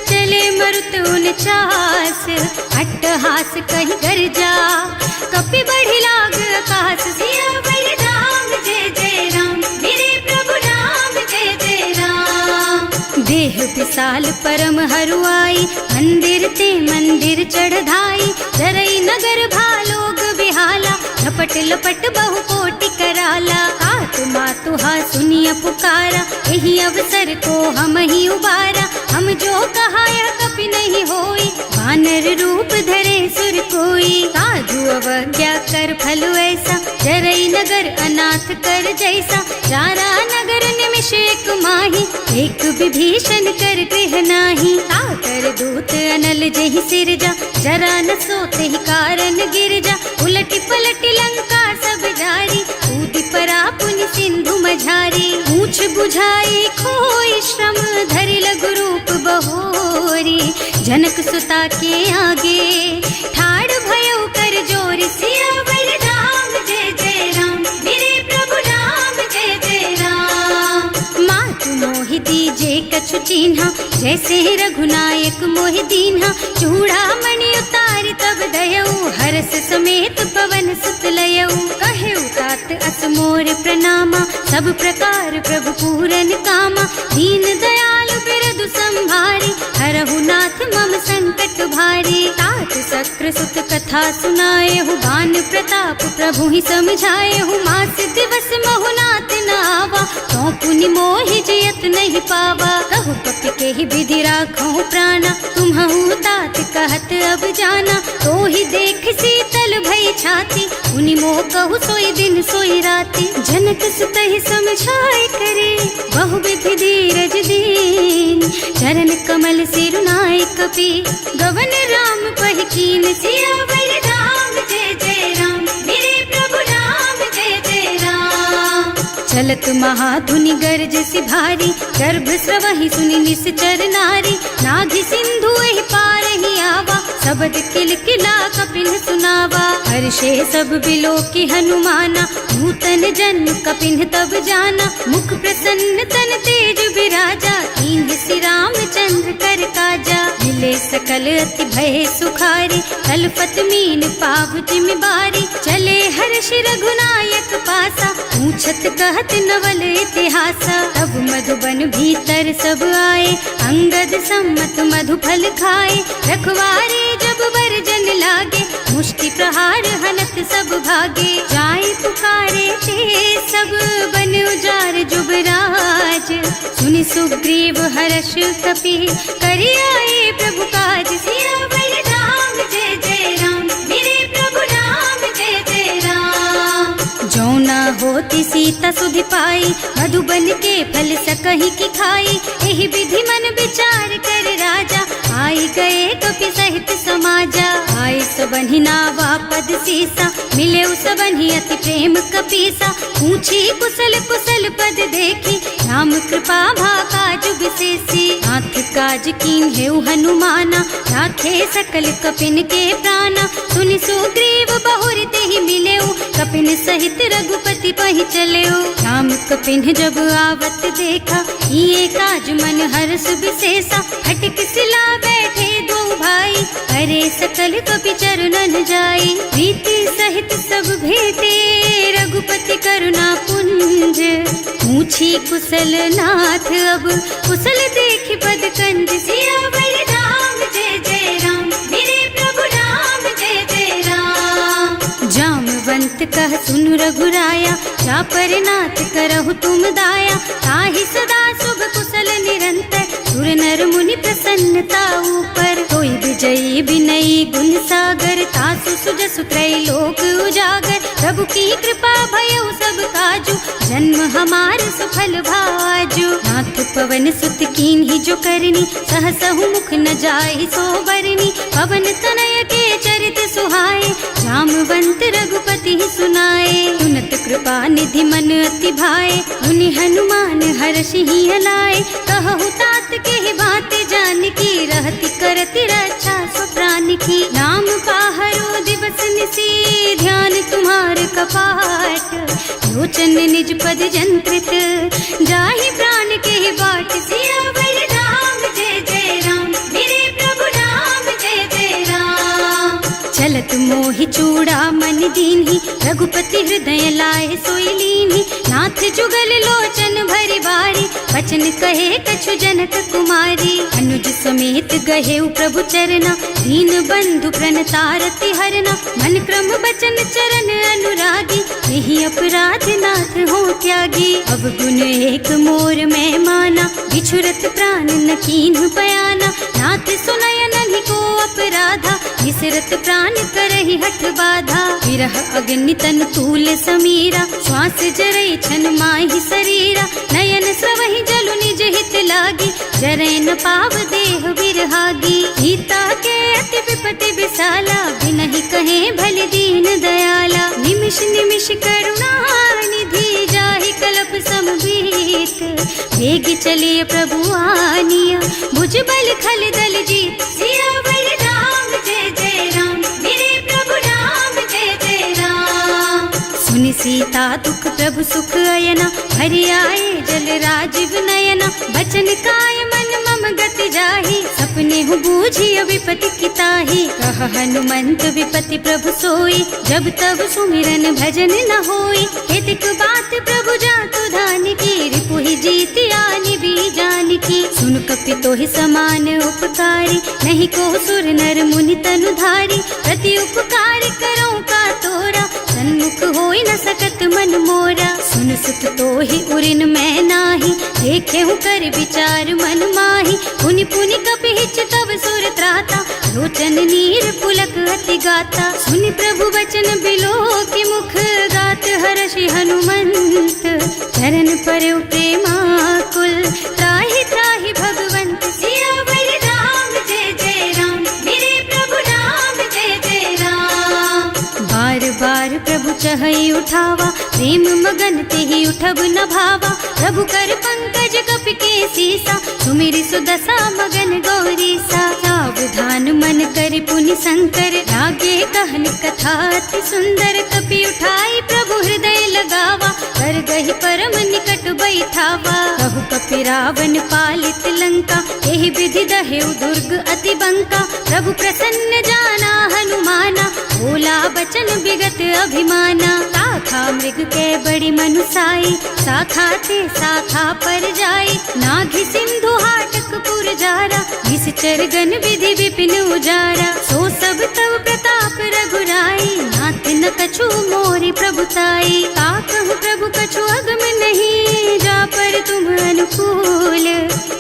चले मरुत उनचास। अट्टहास कहि गर्जा, कपि बढ़ि लाग आकाश। सियावर राम जय जय राम, मेरे प्रभु राम जय जय राम। देह विशाल परम हरुआई, मंदिर ते मंदिर चढ़धाई। जरई नगर भालोग बिहाला, झपट लपट बहु कोटि कराला। आत्मा तुहा सुनिय पुकारा, यही अवसर को हम ही उबारा। हम जो कहा यह कपि नहीं होई, वानर रूप धरे सुर कोई। साधु अवज्ञा कर फल ऐसा, जरई नगर अनाथ कर जैसा। जारा नगर निमिष एक माही, एक विभीषण कर गृह नाही। ताकर दूत अनल जहि सिरजा, जरा न सोते ही कारण गिर जा। उलटी पलटी लंका सब जारी, कूदि परा पुनि सिंधु मझारी। पूछ बुझाई खोई श्रम, धरि लघु रूप बहोरी। जनक सुता के आगे, ठाड़ भयउ कर जोरी। सियावर राम जय जय राम, मेरे प्रभु जैसे रघुनायक मोहि दीन्हा, चूड़ामणि उतारि तब दयऊ, हरस समेत पवन सुत लयऊ। कहेउ तात अस मोर प्रणामा, सब प्रकार प्रभु पूरन कामा। दीन दयालु बिरदु संभारी, हरहु नाथ मम संकट भारी। तात सक्र सुत कथा सुनाएहु, बान प्रताप प्रभु ही समझाएहु। मास दिवस महु नाथ न आवा, तो पुनि मोहि जियत नहीं पावा। कहु कपि केहि विधि राखहु प्राणा, तुम्हु तात कहत अब जाना। तो ही देख शीतल भई छाती, उनि मोह कहु सोई दिन सोई राती। जनक सुतहि समझाए करे, बहु विधि धीरज दीन। चरण कमल सिरुनाए कपि, गवन राम पहि कीन। सियावर राम जय जय राम, मेरे प्रभु राम जय जय राम। चलत महाधुनि गरज सि भारी, गर्भ स्रवहि सुनि निश्चर नारी। नाभि सिंधु एहि पारहि आवा, शबद किलकिला कपिन सुनावा। हर्षे सब बिलोकि हनुमाना, नूतन जन्म कपिन तब जाना। मुख प्रसन्न तन तेज बिराजा, कीन्ह श्री रामचंद्र कर काजा। मिले सकल अति भय सुखारी, तलपत मीन पाव जिमि बारी। चले हर्ष रघुनायक पासा, पूछत कहत नवल इतिहासा। तब मधुबन भीतर सब आए, अंगद सम्मत मधु फल खाए। रखवारे जब बरजन लागे, मुष्टि प्रहार हनत सब भागे। जाए पुकारे ते सब बन उजार जुबराज। सुनि सुग्रीव हर्ष कपि, करि आए प्रभु काज। सियावर राम जय जय राम, मेरे प्रभु राम जय जय राम। जो न होती सीता सुधि पाई, मधुबन के फल सकहि की खाई। एहि विधि मन विचार कर राजा, आई गए कपि सहित समाजा। आई सबन्हि नावा पद सीसा, मिले सबन्हि अति प्रेम कपीसा। पूछी कुशल कुशल पद देखी, राम कृपा भा काज विशेषी। नाथ काज कीन्हेउ हनुमाना, राखे सकल कपिन के प्राणा। सुनि सुग्रीव बहुर तेहि मिलेउ, कपिन सहित रघुपति पहि चलेउ। राम कपिन जब आवत देखा, ये काज मन हर्ष विशेषा। हटिक सिला बैठे दो भाई, अरे सकल कपि चरणन जाई। प्रीति सहित सब भेटे, रघुपति करुणा पुंज। पूछी कुशल नाथ अब, कुशल देख पद कंज। सियावर राम जय जय राम, मेरे प्रभु राम जय जय राम। जामवंत कह सुनु रघुराया, चापर नाथ करहु तुम दाया। ताहि सदा शुभ कुशल निरंतर, सुर नर मुनि प्रसन्नता ऊपर। कोई विजयी विनयी गुण सागर, तासु सुजसु त्रैलोक उजागर। प्रभु की कृपा भयउ सब काजू, जन्म हमार सफल भाजू। नाथ पवन सुत कीन्ही जो करनी, सहसहु मुख न जाहि सो बरनी। पवन तनय के चरित सुहाए, जामवंत रघुपति सुनाए। सुनत कृपा निधि मन अति भाए, मुनि हनुमान हर्षि हलाए। कहु तात के बात जानकी, रहति करति रक्षा सो प्राण की। नाम पाहरो दिवस निसी, ध्यान तुम्हार कपाट। लोचन निज पद जंत्रित, जाहि प्राण के बाट। सियावर राम जय जय राम, मेरे प्रभु राम जय जय राम। चलत मोहि चूड़ामणि दीन्ही, रघुपति हृदय लाए सोई लीन्ही। नाथ जुगल लोचन भरि बारी, बचन कहे कछु जनक कुमारी। अनुज समेत गहेउ प्रभु चरना, दीन बंधु प्रणतारति हरना। मन क्रम बचन चरण अनुरागी, यही अपराध नाथ हो त्यागी। अब गुण एक मोर में माना, बिछुरत प्राण न कीन्ह बयाना। नाथ सुनय नन्हि को अपराधा, विसरत प्राण करहि हठ बाधा। विरह अग्नि तन तूल समीरा, श्वास जरई छन माहि शरीरा। नयन स्रवहि जलु निज हित लागी, जरै न पाव देह बिरहागी। सीता के अति विपति विशाला, बिनहि कहे भल दीन दयाला। निमिष निमिष करुणा निधि, जाहि कलप समबीत। वेग चलिए प्रभु आनिया, भुज बल खल दल जीत। सियावर राम जय जय राम, मेरे प्रभु राम जय जय राम। सुनि सीता दुख प्रभु सुख अयना, हरि आए जल राजीव नयना। बचन काय मन मम गति जाहि, सपने हूँ बूझी विपति की ताहि। कह हनुमंत विपति प्रभु सोई, जब तब सुमिरन भजन न होई। हेतिक बात प्रभु जातु धान की, रिपुहि जीति आनि भी जान की। सुन कपि तोहि समान उपकारी, नहीं को सुर नर मुनि तनु धारी। प्रति उपकार करो का तोरा, सन्मुख होई न सकत मन मोरा। सुन सुत तोहि उरिन मैं नाही, देखे हूँ कर विचार मन माही। पुनि पुनि कपि हिच तब सुर त्राता, लोचन नीर पुलक अति गाता। सुनि प्रभु बचन बिलो की मुख, गात हर्षि हनुमंत। चरण परउ प्रेमाकुल, त्राहि त्राहि भगवंत। सियावर राम जय जय राम, मेरे प्रभु राम जय जय राम। बार बार प्रभु चहई उठावा, प्रेम मगन तेहि उठब न भावा। प्रभु कर पंकज कपि के सीसा, सुमिरि सुदशा मगन गौरीसा। सावधान मन करि पुनि शंकर, लागे कहन कथा अति सुंदर। कपि उठाई प्रभु हृदय लगावा, कर गहि परम निकट बैठावा। कहु कपि रावण पालित लंका, एहि विधि दहेउ दुर्ग अति बंका। प्रभु प्रसन्न जाना हनुमाना, बोला बचन विगत अभिमाना। शाखा मृग के बड़ी मनुसाई, शाखा ते शाखा पर जाई। नाघि सिंधु हाटक पुर जारा, निश्चर गण विधि विपिन उजारा। सो सब तव प्रताप रघुराई, नाथ न कछु मोरि प्रभुताई। का कहु प्रभु कछु अगम नहीं, जा पर तुम अनुकूल।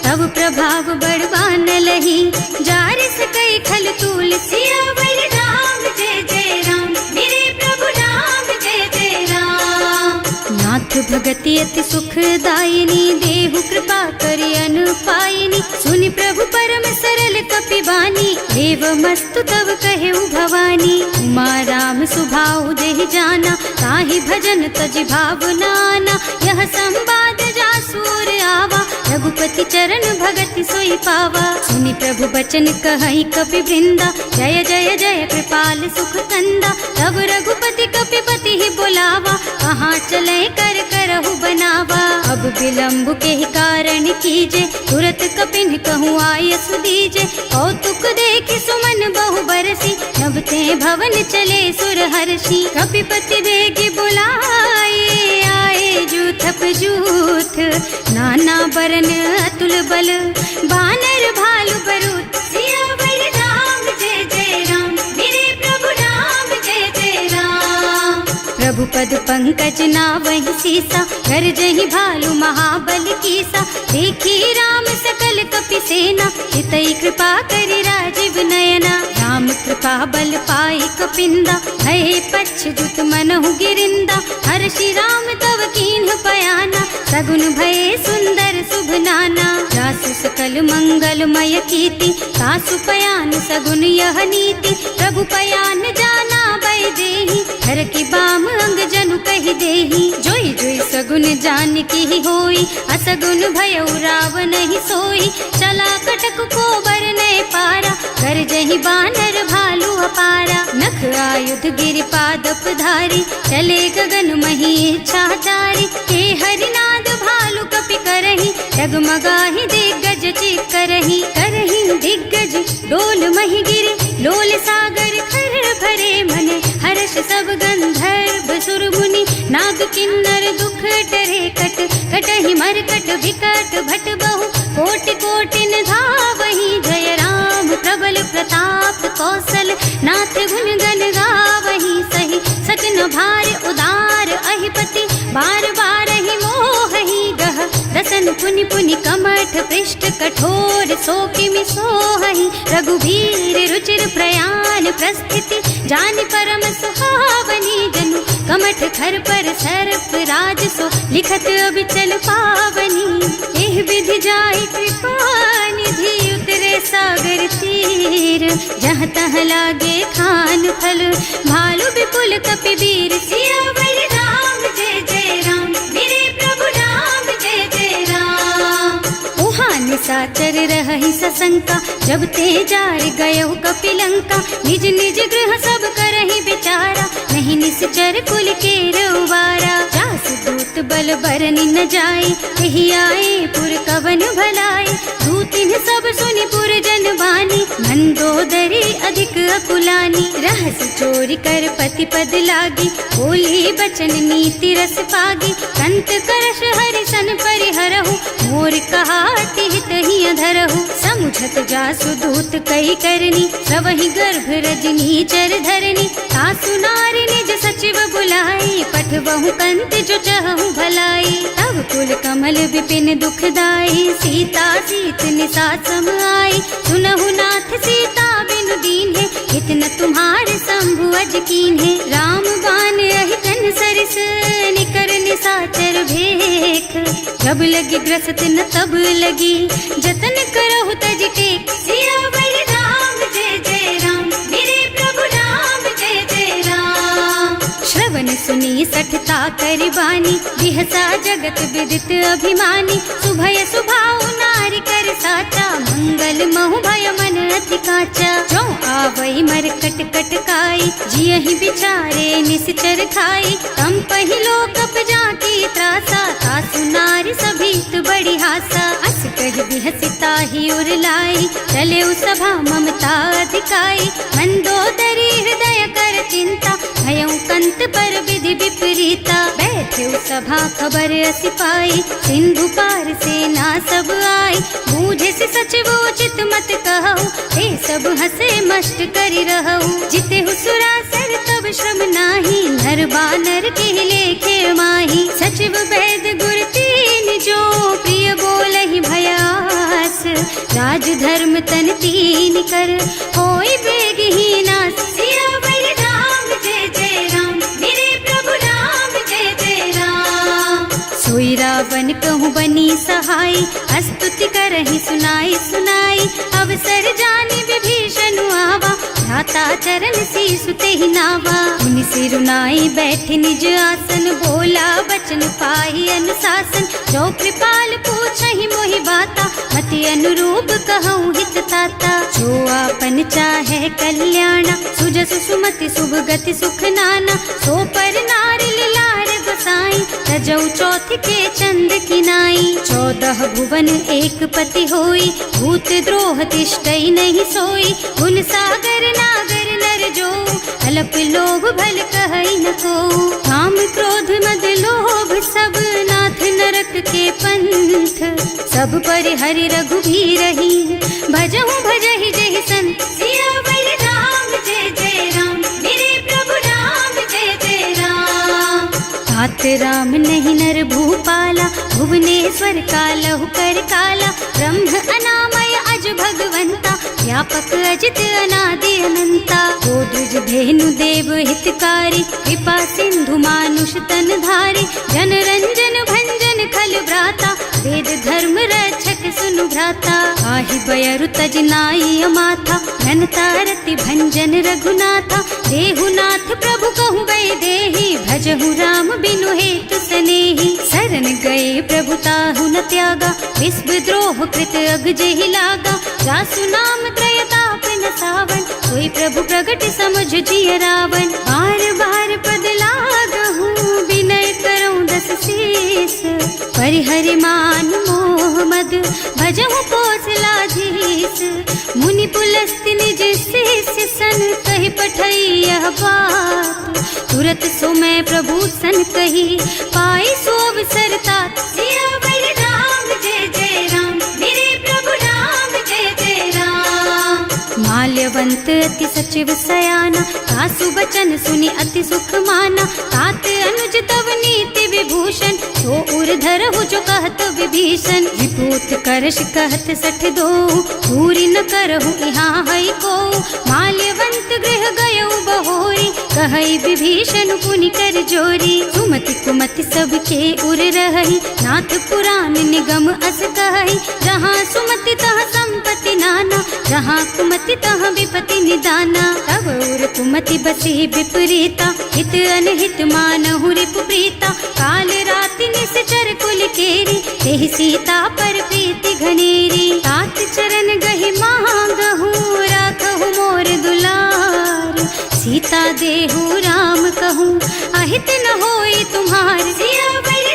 तब प्रभाव बड़वान लही, जार सकई खल तूल। सियावर राम जय जय राम, मेरे प्रभु राम जय जय राम। नाथ भगति अति सुखदायिनी, देहु कृपा करि अनुपायिनी। सुनि प्रभु परम सरल कपि बानी, देवमस्तु तव कहेउ भवानी। उमा राम सुभाउ जेहि जाना, ताहि भजन तजि भावनाना। यह संवाद जासुर आवा, रघुपति चरण भगति सोई पावा। सुनि प्रभु बचन कहई कपि वृंदा, जय जय जय कृपाल सुख कंदा। तब रघुपति कपिपति ही बुलावा, कहाँ चले कर करहु बनावा। अब विलंब के ही कारण कीजे, तुरत कपिन कहूँ आयस दीजे। कौतुक देखि सुमन बहु बरसी, नभ ते भवन चले सुर हर्षि। कपिपति बेगी बुलाए, आए जूथप जूथ। नाना बरन अतुल बल, बानर भालु बरूथ। सियावर राम जय जय राम, मेरे प्रभु राम जय जय राम। प्रभु पद पंकज नावहि सीसा, कर जहि भालु महाबल कीसा। देखी राम सकल कपि सेना, हितई कृपा करि राजीव नयना। राम कृपा बल पाई कपिंदा, भये पच्छ्युत मनहु गिरिंदा। हर्षि राम तव कीन्ह पयाना, सगुन भये सुंदर शुभ नाना। जासु सकल मंगलमय कीर्ति, तासु पयान सगुन यह नीति। प्रभु पयान जाना भय देहि, हर की बाम अंग जनु कहि देहि। जोई जोई सगुन जान की होई, असगुन भयउ रावण ही सोई। चला कटक को बरने पारा, कर जहि बानर भालु अपारा। नख आयुध गिरि पादप धारी, चले गगन मही इच्छाचारी। के हरिनाद भालु कपि करहि, डगमगाहि दिग्गज चित करहि। करहि दिग्गज डोल मही गिरे, लोल सागर खर भरे मने। हर्ष सब गंधर्व सुर मुनि, नाग किन्नर दुख टरे कट। कटहि मरकट विकट भट बहु, कोटि कोटिन धावहि। जय राम प्रबल प्रताप कौशल, नाथ गुण गण गावहि। सही सजन भार उदार अहिपति, बार बार ही मोहहि गह। दसन पुनि पुनि कमठ पृष्ठ, कठोर सो किमि सोहहि। रघुवीर रुचिर प्रयाण प्रस्थिति, जानि परम सुहावनी। जनु कमठ खर पर सर्प राज सो, लिखत अबिचल पावनी। एह विधि जाय कृपा निधि, उतरे सागर तीर। जहाँ तहाँ लागे खान फल, भालु विपुल कपि वीर। सियावर राम जय जय राम, मेरे प्रभु राम जय जय राम। उहाँ निशाचर रहहि सशंका, जब ते जार गयो कपिलंका। निज निज गृह सब करहि विचारा, नहीं निश्चर कुल के रउवारा। जासु दूत बहुत बल बरन न जाए, यही आए पुर कवन भलाई। दूतिन सब सुनि पुर जन बानी, मंदोदरी अधिक अकुलानी। रहस्य चोरी कर पति पद लागी, बोली बचन नीति रस पागी। कंत करश हरि सन परिहरहु, मोर कहाति हित ही अधरहु। समुझत जासु दूत कई करनी, सबहि गर्भ रजनी चर धरनी। सासु नारी निज सचिव बुलाई, पठबहु कंत जो चहु भलाई। तब कुल कमल विपिन दुखदाई, सीता सीत निसा सम आई। सुनहु नाथ सीता बिनु दीन्हे, हित न तुम्हारे शंभु अज कीन्हे। राम बान अहितन सरिस, निकर निसाचर भेख। जब लगी ग्रसत न तब लगी, जतन करहु तज टेक। सियावर राम जय जय राम, मेरे प्रभु राम जय जय राम। श्रवण सुनी सठता कर बानी, बिहसा जगत विदित अभिमानी। सुभय सुभाउ नारी कर साचा, मंगल महु भय मन अति काचा। जो आवई मर कट कट काई, जियहि बिचारे निश्चर खाई। तम पहिलो कप जाकी त्रासा, सासु नारी सभीत बड़ी हासा। अस कहि बिहसिता ही उर लाई, चले सभा ममता अधिकाई। मंदोदरी हृदय कर चिंता, भयउ कंत पर विधि विपरीता। बैठे सभा खबर असी पाई, सिंधु पार सेना सब आई। बूझे से सचिव उचित मत कहु, हे सब हसे मस्त करि रहु। जिते सुरासर तब श्रम नाही, नर बानर के लेखे माही। सचिव वैद गुर तीन जो, प्रिय बोलहि भयास। राज धर्म तन तीन कर, होई बेगहीना। सियावर राम जय जय राम, मेरे प्रभु राम जय जय राम। सोई रावण कहूँ बनी सहाय, स्तुति करहि सुनाई सुनाई। अवसर जानी विभीषण आवा, भ्राता चरण शीसु तेहि नावा। मुनि सिरुनाई बैठे निज आसन, बोला बचन पाहि अनुशासन। जो कृपाल पूछहि मोहि बाता, मति अनुरूप कहूँ हित ताता। जो आपन चाहे कल्याणा, सुजस सुमति शुभ गति सुख नाना। सो पर नारी लार गोसाई, रजौ चौथ के चंद किनाई। 14 भुवन एक पति होई, भूत द्रोह तिष्ठई नहीं सोई। गुण सागर नागर नर जो, अल्प लोभ भल कहई न को। काम क्रोध मद लोभ सब, नाथ नरक के पंथ। सब पर हरि रघुबीरहि, भजहु भजहि जहि संत। सियावर राम जय जय राम, मेरे प्रभु राम जय जय राम। तात राम नहीं नर भूपाला, भुवनेश्वर कालहु कर काला। ब्रह्म अनामय अज भगवंता, व्यापक अजित अनादि अनंता। गोदुज धेनु देव हितकारी, कृपा सिंधु मानुष तन धारी। जन रंजन भंजन खल भ्राता, वेद धर्म रक्षक सुनु भ्राता। आहि बयरु तज नाई अमाथा, घनता रति भंजन रघुनाथा। देहुनाथ प्रभु कहु बै देहि, भजहु राम बिनु हेतु सनेहि। शरण गए प्रभु ताहु न त्यागा, विश्व द्रोह कृत अग जेहि लागा। जासु नाम त्रयताप न सावन, सोई प्रभु प्रगट समझ जिय रावण। बार बार पद लागहु, विनय करऊं दस शीस। परिहरि मान मोह मद, भजहु कौशलाधीश। मुनि पुलस्त्य निज शिष्य सन, कहि पठई यह बात। तुरत सो मैं प्रभु सन कही, पाई सो अवसर तात। सियावर राम जय जय राम, मेरे प्रभु राम जय जय राम। माल्यवंत अति सचिव सयाना, सासु बचन सुनि अति सुख माना। तात अनुज तव नीति विभूषण, सो उर धरहु जो कहत विभीषण। विभूत करश कहत सठ दो, पूरी न करहु यहाँ हई को। माल्यवंत गृह गयउ बहोरी, कहई विभीषण पुनि कर जोरी। सुमति कुमति सबके उर रहई, नाथ पुराण निगम अस कहई। जहाँ सुमति तहाँ संपत्ति नाना, जहाँ कुमति तहाँ विपति निदाना। तब उर कुमति बसी विपरीता, हित अनहित मानहु रिपु प्रीता। काल राति निश्चर कुल केरी, तेहि सीता पर प्रीति घनेरी। तात चरण गहि मांगहु, राखहु मोर दुलार। सीता देहु राम कहूँ, अहित न होई तुम्हार। सियावर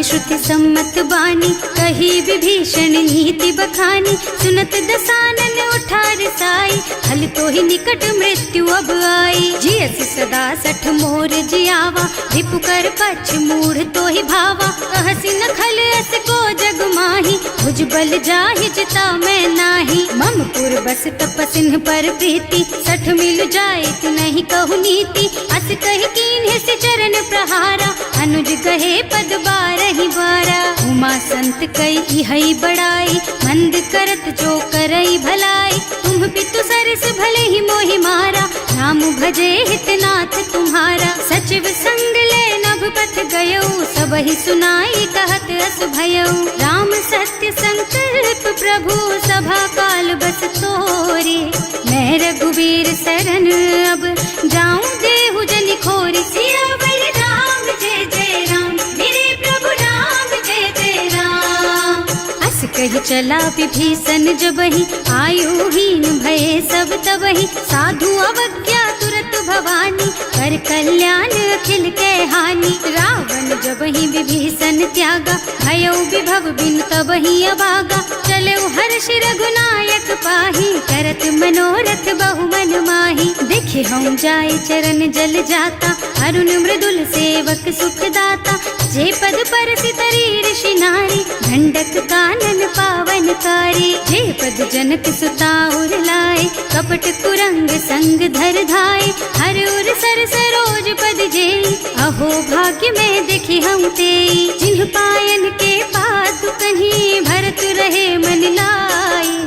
गाहे श्रुति सम्मत बानी, कही विभीषण नीति बखानी। सुनत दसानन उठा रिसाई, हल तो ही निकट मृत्यु अब आई। जियस सदा सठ मोर जियावा, रिपु कर पछ मूढ़ तो ही भावा। कहसी न खल अस को जग माही, भुजबल जाहि जिता मैं नाही। मम पुर बस तपसिन्ह पर प्रीति, सठ मिल जाए तु नहीं कहु नीति। अस कहि कीन्ह से चरण प्रहारा, अनुज कहे पद बारहि बारा। उमा संत कई इहै बड़ाई, मंद करत जो करई भलाई। तुम पितु सरस भले ही मोहि मारा, नाम भजे हितनाथ तुम्हारा। सचिव संग ले नभ पथ गयो, सबहि सुनाई कहत अस भयो। राम सत्य संकल्प प्रभु, सभा काल बस तोरे। मैं रघुवीर सरन अब, जाऊं देहु जनि खोरी। सियावर राम जय जय राम, मेरे प्रभु राम जय जय राम। अस कही चला विभीषण जबहि, आयुहीन भये सब तबहि। साधु अवज्ञा तुरत भवानी, कर कल्याण अखिल के हानि। रावण जबहि विभीषण त्यागा, भयो विभव बिन तबहि अभागा। चले हर्ष रघुनायक पाही, करत मनोरथ बहु मन माही। देखे हम जाय चरण जल जाता, अरुण मृदुल सेवक सुख दाता। जे पद पर सितरी ऋषि नारी, ढंडक कानन पावन कारी। जे पद जनक सुता उर लाए, कपट कुरंग संग धर धाय। हर उर सर सरोज पद जेई, अहो भाग्य में देखी हम तेई। जिन्ह पायन के पातु कहीं, भरत रहे मन लाई।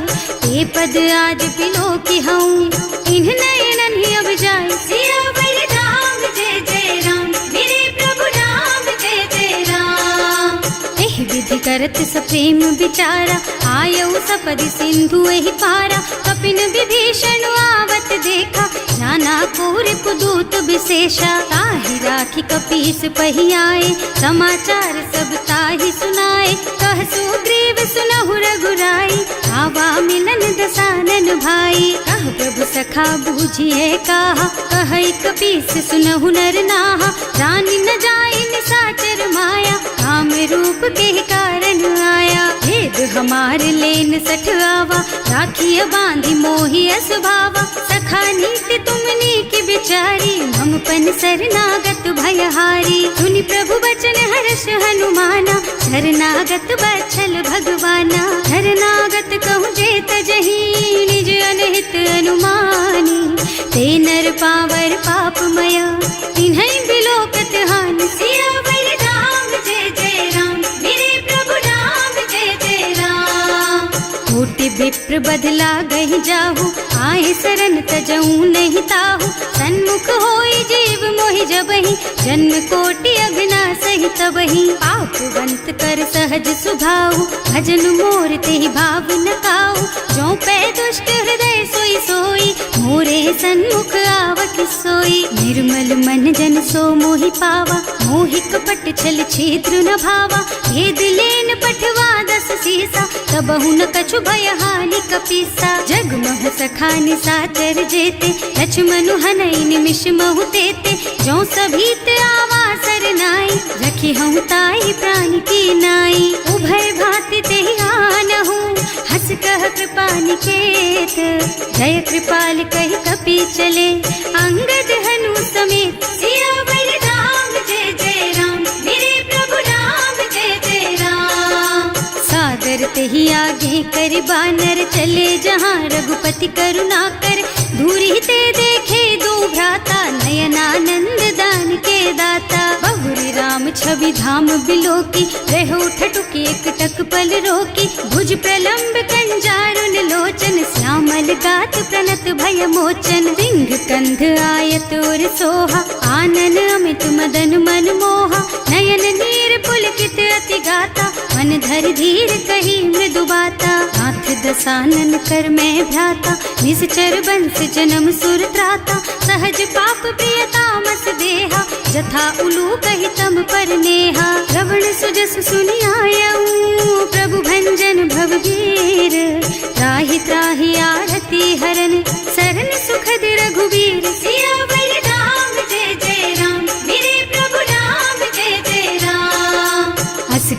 ते पद आज बिलो की हूँ, इन्ह नयनन ही अब जाए। सियावर राम जय जय राम, मेरे प्रभु राम जय जय राम। एहि विधि करत सप्रेम विचारा, आयऊ सपदि सिंधु एहि पारा। कपिन विभीषण आवत देखा, नाना कोर पुदूत विशेषा। ताहि राखी कपीस पहि आए, समाचार सब ताहि सुनाए। कह सुग्रीव सुनहु रघुराई, आवा मिलन दसानन भाई। कह प्रभु सखा बूझिए कहा, कहै कपीस सुनहु नर नाहा। रानी न जाए निसाचर माया, काम रूप के कारण आया। भेद हमार लेन सठ आवा, राखिय बांधि मोहि असभावा। सखा नीति तुमनी की बिचारी, मम पन शरणागत भयहारी। सुनि प्रभु बचन हर्ष हनुमाना, शरणागत बछल भगवाना। शरणागत कहूँ जे तजहि, निज अनहित अनुमानी। ते नर पावर पापमय, तिन्है बिलोकत हानि। सियावर राम जय जय राम, मेरे प्रभु राम जय जय राम। कोटि विप्र बदला गहि जाहु, आए सरन तजऊ नहीं ताहु। सन्मुख होई जीव मोहि जबहि, जन्म कोटि अघनासहि तबहि। पापवंत कर सहज सुभाऊ, भजन मोर तेहि भाव न काऊ। जो पै दुष्ट हृदय सोई सोई, मोरे सन्मुख आवत सोई। निर्मल मन जन सो मोहि पावा, मोहि कपट छल छिद्र न भावा। भेद लेन पठवा दस सीसा, तबहु न कछु भय हानि कपीसा। जग महु सखा निसाचर जेते, लक्ष्मणु हनई निमिष महु तेते। जो सभीत आवा सरनाई, रखी हूँ ताई प्राण की नाई। उभय भांति तेहि आनहु, हस कह कृपा निकेत। जय कृपाल कहि कपि चले, अंगद हनु समेत। सियावर राम जय जय राम, मेरे प्रभु राम जय जय राम। सादर तेहि आगे कर बानर, चले जहाँ रघुपति करुणा कर। दूरी ते देखे दो भ्राता, नयनानंद दान के दाता। बहुरी राम छवि धाम बिलोकी, रहो ठटुकी एक टक पल रोकी। भुज प्रलंब कंजारुन लोचन, श्यामल गात प्रणत भय मोचन। सिंह कंध आयत और सोहा, आनन अमित मदन मन मोहा। नयन नीर पुलकित अति गाता, मन धर धीर कही मृदु बाता। नाथ दसानन कर मैं भ्राता, निश्चर बंस जन्म सुर त्राता। सहज पाप प्रिय तामस देहा, जथा उलू कहि तम पर नेहा। श्रवण सुजस सुनि आयऊ, प्रभु भंजन भवगीर। त्राहि त्राहि आरती हरन, सरन सुखद रघुवीर। सियावर राम जय जय राम, मेरे प्रभु राम जय जय राम। हस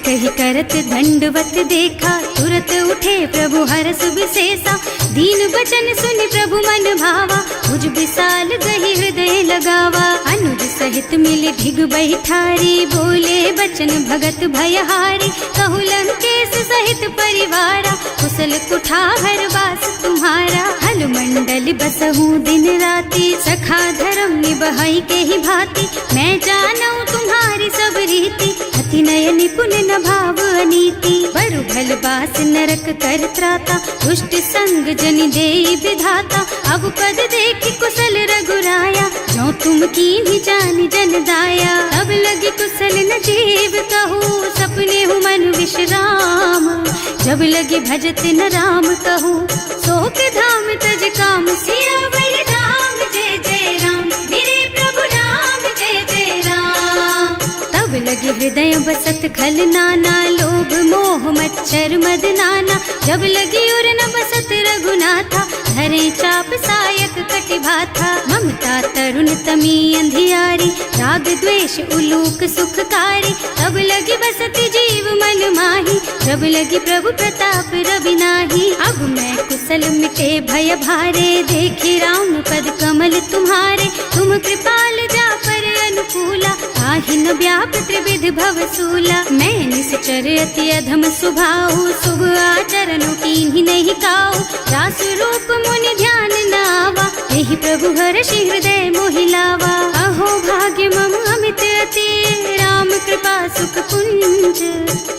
करत दंडवत देखा, तुरत उठे प्रभु हरस विशेषा। दीन बचन सुनि प्रभु मन भावा, मुझ विशाल गही हृदय लगावा। अनुज सहित मिले ढिग बैठारी, बोले बचन भगत भयहारी। कहु लंकेश सहित परिवारा, कुशल कुठार वास तुम्हारा। हल मंडल बसहु दिन राति, सखा धर्म निबहई के ही भांति। मैं जानू तुम्हारी सब रीति, अति नय निपुण न भाव अनीति। बरु भल बास नरक कर त्राता, दुष्ट संग जनि देई विधाता। अब पद देखि कुशल रघुराया, जो तुम कीन्ही जानि जन दाया। तब लगी कुशल न जीव कहू, सपने हूँ मन विश्राम। जब लगी भजत न राम कहू, शोक धाम तज काम। सियावर राम जय जय राम, मेरे प्रभु राम जय जय राम। तब लगे हृदय बसत खल नाना, लोभ मोह मच्छर मद नाना। जब लगी उर न बसत रघुनाथा, धरे चाप सायक कटि भाथा। ममता तरुण तमी अंधियारी, राग द्वेष उलूक सुखकारी। तब लगी बसत जीव मन माही, जब लगी प्रभु प्रताप रवि नाही। अब मैं कुशल मिटे भय भारे, देखे राम पद कमल तुम्हारे। तुम कृपाल जा पर अनुकूला, ताहि न व्याप त्रिविध भव सूला। मैं निश्चर अति अधम सुभाऊ, शुभ आचरणों कीन्ही नहीं काऊ। रास रूप मुनि ध्यान न आवा, यही प्रभु हर्षि हृदय मोहिलावा। अहो भाग्य मम अमित अति, राम कृपा सुख पुंज।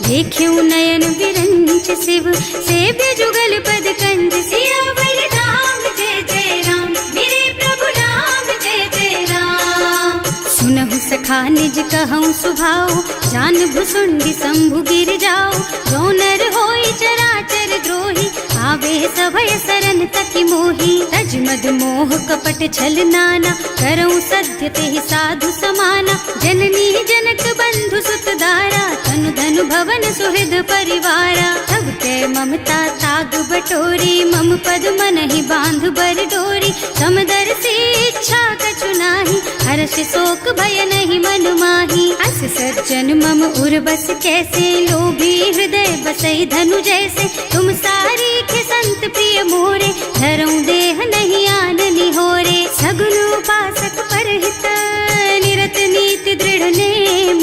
देख्यऊ नयन विरंच शिव, सेव्य जुगल पद कंज। सियावर राम जय जय राम, मेरे प्रभु राम जय जय राम। सुनहु सखा निज कहूँ सुभाऊ, जान भुसुंडी शंभु गिर जाओ। जो नर होई चराचर द्रोही, आवे सभय सरन तकी मोही। तज मद मोह कपट छल नाना, करऊँ सत्य तेहि साधु समाना। जननी जनक बंधु सुत दारा, तनु धनु भवन सुहृद परिवारा। तब के ममता ताग बटोरी, मम पद मन ही बांध बर डोरी। समदर से इच्छा कछु नाही, हर्ष शोक भय नहीं मन माही। अस सज्जन मम उर बस कैसे, लोभी हृदय बसई धनु जैसे। तुम सारी के संत प्रिय मोरे, धरऊं देह नहीं आन निहोरे। सगुन उपासक परहित, निरत नीति दृढ़ नेम।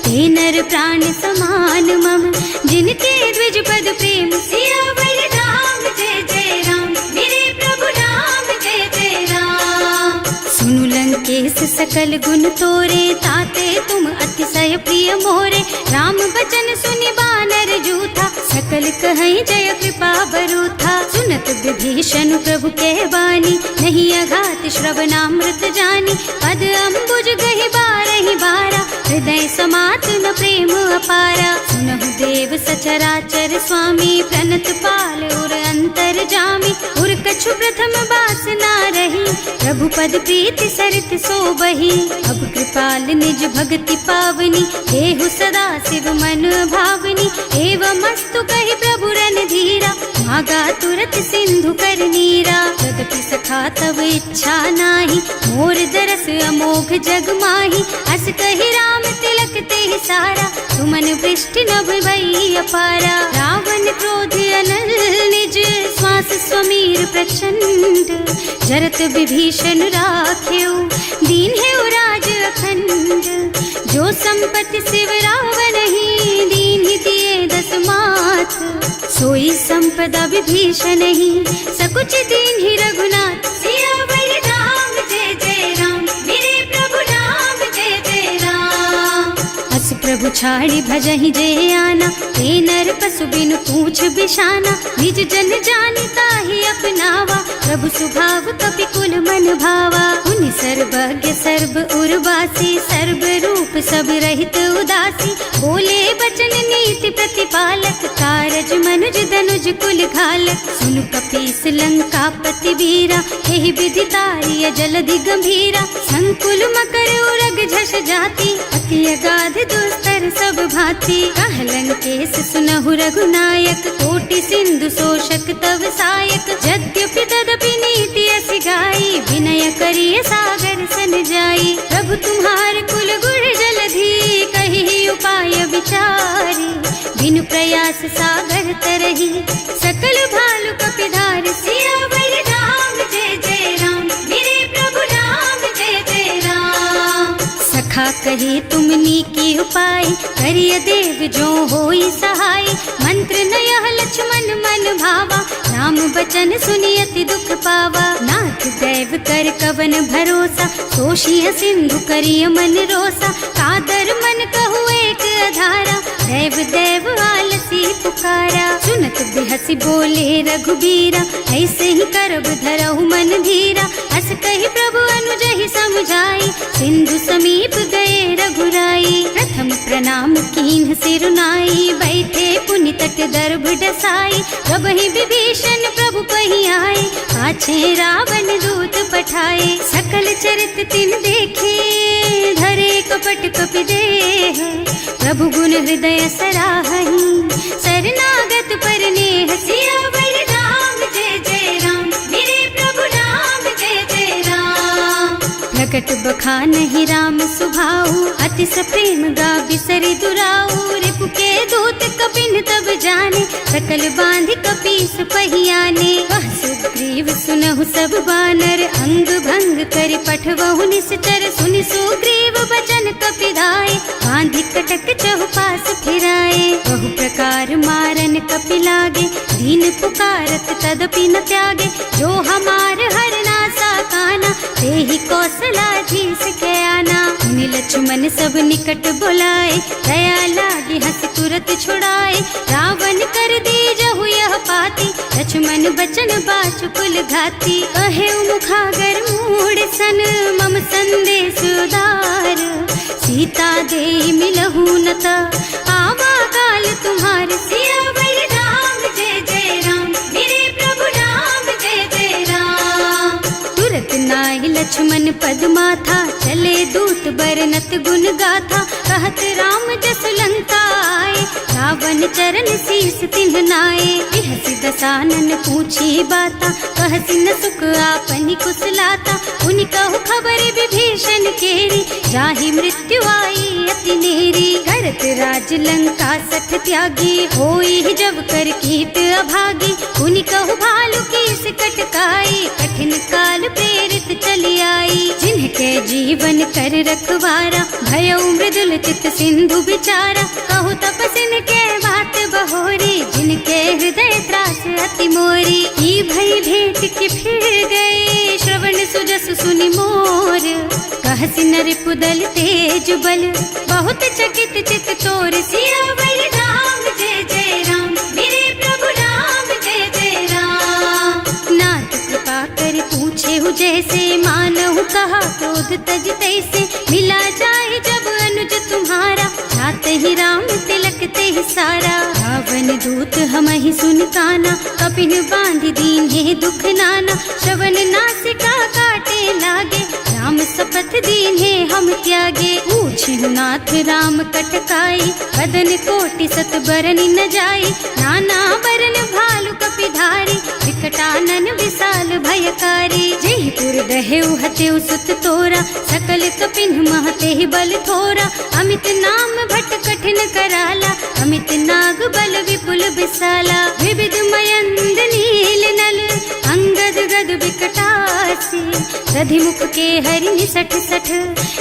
ते नर प्राण समान मम, जिनके द्विज पद प्रेम। सियावर राम जय जय राम, मेरे प्रभु राम जय जय राम। सुनु लंकेश सकल गुण तोरे, ताते तुम अतिशय प्रिय मोरे। राम बचन सुनि बानर जूथा, सकल कहई जय कृपा बरूथा। सुनत विभीषण प्रभु के बानी, नहीं अघात श्रवणामृत जानी। पद अम्बुज गहि बारहि बारा, हृदय समात न प्रेम अपारा। सुनहु देव सचराचर स्वामी, प्रणत पाल उर अंतर जामी। उर कछु प्रथम बास ना रही, प्रभु पद प्रीति सरित सोबही। अब कृपाल निज भक्ति पावनी, देहु सदा शिव मन भावनी। एवं मस्तु कहि प्रभु रन धीरा, मागा तुरत सिंधु कर नीरा। जगति सखा तब इच्छा नाही, मोर दरस अमोघ जग माही। अस कहि राम तिलक तेहि सारा, सुमन वृष्टि नभ भई अपारा। रावण क्रोध अनल निज, श्वास स्वमीर प्रचंड। जरत विभीषण राख्यो, दीन है राज अखंड। जो संपत्ति शिव रावण ही, दीन ही दिए दस माथ। सोई संपदा विभीषण ही, सकुच दीन ही रघुनाथ। सियावर राम जय जय राम, मेरे प्रभु राम जय जय राम। अस प्रभु छाड़ी भजहि जे आना, ते नर पशु बिनु पूछ बिशाना। निज जन जानि ताहि अपनावा, प्रभु सुभाव कपि कुल मन भावा। उनि सर्वज्ञ सर्व उर्वासी, सर्व रूप सब रहित उदासी। बोले बचन नीति प्रतिपालक, कारज मनुज धनुज कुल घालक। सुनु कपीस लंकापति वीरा, एहि विधि तारिय जलधि गंभीरा। संकुल मकर उरग झष जाति, अति अगाध दुस्तर सब भांति। कह लंकेश सुनहु रघुनायक, कोटि सिंधु शोषक तव सायक। यद्यपि तदपि नीति असि गाई, विनय करिय सागर सन जाई। प्रभु तुम्हार कुल गुण जलधि, कहि उपाय विचारी। बिनु व्यास सागर तरही, सकल भालु कपिधार सियावर राम जय जय राम, मेरे प्रभु राम जय जय राम। सखा कहे तुमनी की उपाय, करिय देव जो होई सहाय, मंत्र नयह लक्ष्मण मन भावा, राम बचन सुनियति दुख पावा। नाथ दैव कर कवन भरोसा, सोशिय सिंधु करिय मन रोसा, कादर मन कहु एक अधारा, देव देव आलसी पुकारा। सुनत बिहसी बोले रघुबीरा, ऐसे ही करब धरहु मन धीरा, हस कही प्रभु अनुजहि समझाई, सिंधु समीप गए रघुराई। प्रथम प्रणाम कीन्ह सिरुनाई, बैठे पुनि तट दर्भ डसाई, जब ही विभीषण प्रभु पही आए, पाछे रावण दूत पठाए। सकल चरित तिन देखे, धरे कपट कपि देह, प्रभु गुण हृदय सराहहि, शरणागत पर नेह। सियावर राम जय जय राम, मेरे प्रभु राम जय जय राम। प्रकट बखानहि राम सुभाऊ, अति सप्रेम गा बिसरि दुराऊ, रिपु के दूत कपिन तब जाने, सकल बांधि कपीस पहियाने। वह सुग्रीव सुनहु सब बानर, अंग भंग कर पठवहु निश्चर, सुनि सुग्रीव बचन कपिधाय, बांधि कटक चहुपास फिराए। बहु प्रकार मारन कपि लागे, दीन पुकारत तदपि न त्यागे, जो हमार हरना सा काना, तेहि कौशला जीस के आना। मुनि लक्ष्मण सब निकट बुलाए, दया लागी हंस तुरत छुड़ाए, रावण कर दीजहु यह पाती, लक्ष्मण बचन बाचु कुल घाती। कहे मुखागर मूढ़ सन, मम संदेश उदार, सीता दे मिलहु न ता, आवा काल तुम्हार। सियावर राम जय जय राम, मेरे प्रभु राम जय जय राम। तुरत नाहि लक्ष्मण पद माथा, चले दूत बरनत गुण गाथा, कहत राम जस लंका आए, रावण चरण शीस तिन्ह नाए। बिहसि दसानन पूछी बाता, कहसि न सुख आपनि कुशलाता, उनि कहु खबर विभीषण केरी, जाहि मृत्यु आई अति नेरी। करत राज लंका सठ त्यागी, होई जब कर कीट अभागी, उनि कहु भालु कीस कटकाई, कठिन काल प्रेरित चली आई। जिनके जीवन कर रखवारा, भयउ मृदुल चित सिंधु बिचारा, कहु तपसिन के बात बहोरी, जिनके हृदय त्रास अति मोरी। की भई भेंट कि फिर गए, श्रवण सुजस सुनि मोर, कहसि नर पुदल तेज बल, बहुत चकित चित तोर। सियावर राम जय जय राम, मेरे प्रभु राम जय जय राम। नाथ कृपा कर पूछे हु जैसे, मानहु कहा क्रोध तज तैसे, मिला जाए जब अनुज तुम्हारा, जाते ही राम तिलक ते ही सारा। रावण दूत हमहि सुन काना, कपिन बांधि दीन्हे दुख नाना, श्रवण नासिका काटे लागे, राम शपथ दीन्हे हम त्यागे। पूछिहु नाथ राम कटकाई, बदन कोटि सत बरनि न जाई, नाना बरन भालु कपिधारी, विकटानन विशाल भयकारी। जेहि पुर दहेउ हतेउ सुत तोरा, सकल कपिन महते ही बल थोरा, अमित नाम भट कठिन कराला, अमित नाग बल विपुल विशाला। विविध मयंद नील नल, अंगद गद विकटासी, दधि मुख के हरि निसठ सठ,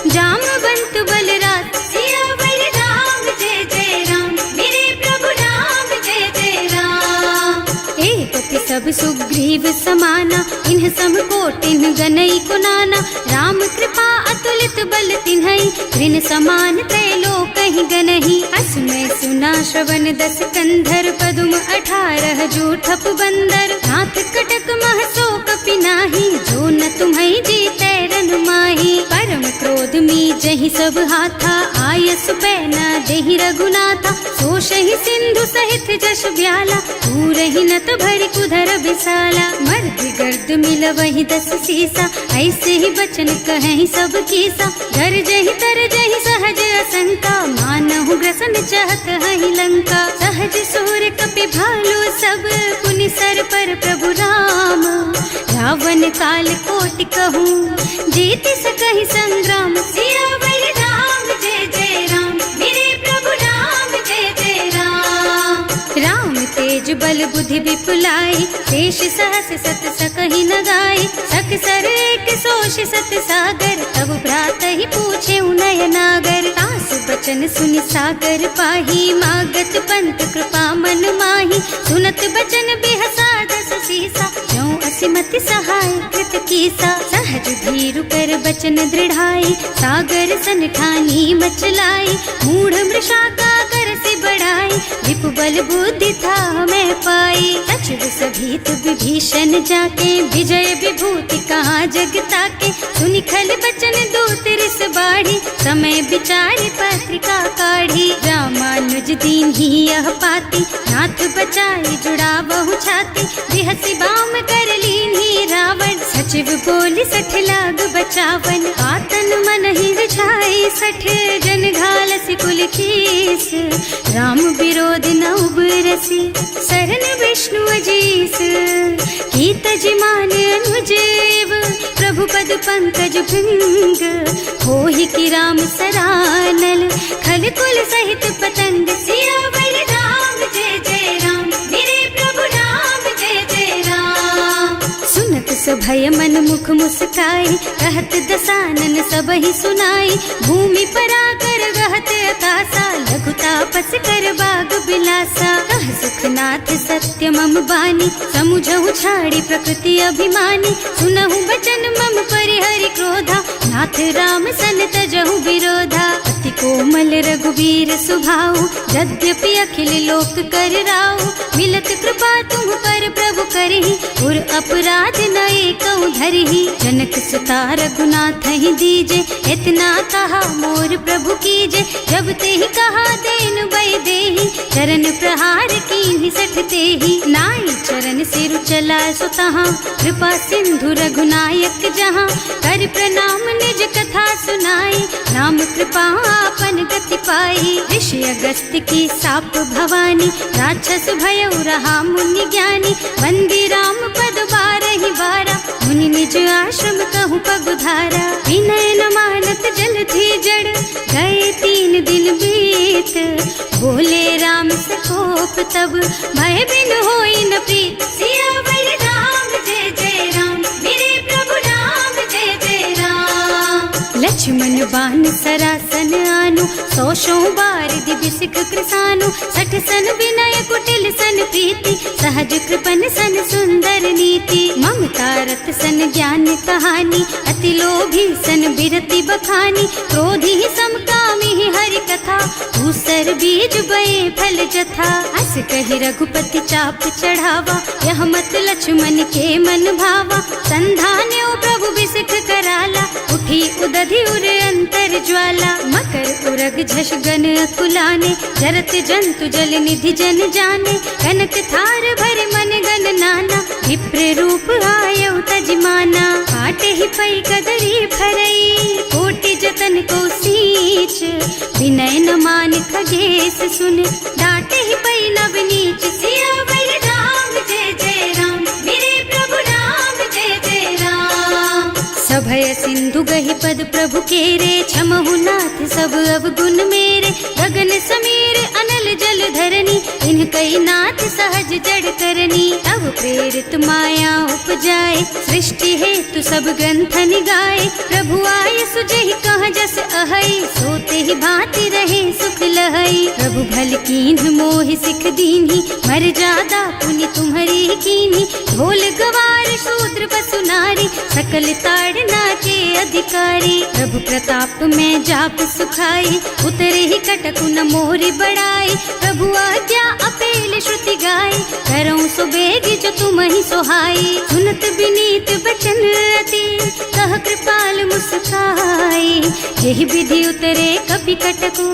जामवंत बलराज। सियावर राम जय जय राम, मेरे प्रभु राम जय जय राम। एक सब सुग्रीव समाना, इन्ह सम कोटिन गनई कुनाना, राम कृपा अतुलित बल तिन्हई, ऋण समान त्रैलोक ही गनहि। असमय सुना श्रवण दस कंधर, पदुम 18 जूठप बंदर, नाथ कटक महसो कपि नाही, जो न तुम्हई जीतै रन माही। परम क्रोध मी जहि सब हाथा, आयस पैना देहि रघुनाथा, सोषहि सिंधु सहित जश ब्याला, पूरहि नत भरि कुधर बिसाला। मर्द गर्द मिलवहि 10 सीसा, ऐसे ही बचन कहें सब कीसा, डर जहि तर जहि सहज असंका, मानहु ग्रसन चाहत हहि लंका। सहज सूर कपि भालु सब, पुनि सर पर प्रभु राम, रावण काल कोटि कहूँ, जीत सकहि संग्राम। सियावर राम जय जय राम, मेरे प्रभु राम जय जय राम। निज बल बुद्धि विपुलाई, शेष सहस सत सकहि न गाय, सक सर एक सोष सत सागर, तब भ्रात ही पूछे उनय नागर, तास बचन सुनि सागर पाही, मागत पंत कृपा मन माही, सुनत बचन बिहसा दस सीसा, ज्यों असिमति सहाय कृत कीसा, सहज धीरु कर बचन दृढ़ाई, सागर सन ठानी मचलाई, मूढ़ मृषा का कर से बढ़ाई, विपु बल बुद्धि था मैं पाई, सचिव सभीत विभीषण जाके, विजय विभूति कहाँ जगता के, सुनि खल बचन दूत रिस बाढ़ी, समय विचारी पत्रिका काढ़ी, रामानुज दीन ही यह पाती, नाथ बचाई जुड़ा बहु छाती, बिहसी बाम कर लीन्ही रावण, सचिव बोली सठ लाग बचावन, आतन मन ही रिझाई सठ, जन घालसी कुल कीस, राम विरोध न उबरसी, सरन विष्णु अजीस, कीत जिमान अनुजेव, प्रभु पद पंकज भृंग, होहि की राम सरानल, खल कुल सहित पतंग, सियावर राम जय जय राम, मेरे प्रभु राम जय जय राम, सुनत सभय मन मुख मुस्काई, कहत दसानन सबहि सुनाई, भूमि पराकर गहत आकाशा, लघु तापस कर बाग बिलासा, कह सुखनाथ सत्य मम बानी, समुझहु छाड़ी प्रकृति अभिमानी, सुनहु बचन मम परिहरि क्रोधा, नाथ राम सन तजहु विरोधा, अति कोमल रघुवीर सुभाऊ, यद्यपि अखिल लोक कर राऊ, मिलत कृपा तुम पर प्रभु करहि, उर अपराध न एकउ धरहि, जनक सुता रघुनाथ ही दीजे, इतना कहा मोर प्रभु कीजे, जब ते ही कहा देन बय देहि, चरण प्रहार कीन्हि सठ तेहि, नाई चरण सिरु चला सुतहाँ, कृपा सिंधु रघुनायक जहाँ, कर प्रणाम निज कथा सुनाई, राम कृपा आपन गति पाई, ऋषि अगस्त्य की साप भवानी, राक्षस भयउ रहा मुनि ज्ञानी, बंदी राम पद बारहि बारा, मुनि निज आश्रम कहु पगुधारा, विनय न मानत जल थी जड़, गए 3 दिन बीत, बोले राम सकोप तब, भय बिन होई न प्रीत, सियावर राम जय जय राम, मेरे प्रभु राम जय जय राम, लक्ष्मण बान सरासन आनु, 100 बार दिव्य सिख कृसानु, 60 सन विनय कुटिल सन प्रीति, सहज कृपन सन सुंदर नीति, ममता रत सन ज्ञान कहानी, अति लोभी सन बिरति बखानी, क्रोधी ही समकामी ही हरि कथा, दूसर बीज बये फल जथा, अस कहि रघुपति चाप चढ़ावा, यह मत लक्ष्मण के मन भावा, संधान्यो प्रभु बिसिख कराला, उठी उदधि उर अंतर ज्वाला, मकर उरग झष गन अकुलाने, जरत जंतु जल निधि जन जाने, कनक थार भर मन गन नाना, विप्र रूप आयउ तजमाना, काटे ही पई कदरी भरई, कोटि जतन को सींच, विनय न मान खगेश सुन, डांटे ही पई नव नीच, सियावर राम जय जय राम, मेरे प्रभु राम जय जय राम, सभय सिंधु गहि पद प्रभु केरे, क्षमहु नाथ सब अवगुण मेरे, गगन समीर अनल जल धरनी, इनकई नाथ सहज जड़ करनी, तब प्रेरित माया उपजाए, सृष्टि हेतु सब ग्रंथ निगाए, प्रभु आय सुजहि कह जस अहई, सोते ही भांति रहे सुख लहई, प्रभु भल कीन्ह मोहि सिख दीन्ही, मर जादा पुनि तुम्हरी कीन्ही, ढोल गवार शूद्र पशु नारी, सकल ताड़ना के अधिकारी, प्रभु प्रताप में जाप सुखाई, उतरे ही कटकु न मोरि बड़ाई, प्रभु आज्ञा अपेल श्रुति गाय, करऊं सुबेगी जो तुम ही सोहाई, सुनत विनीत बचन अति, कह कृपाल मुस्काई, यही विधि उतरे कपि कटकु,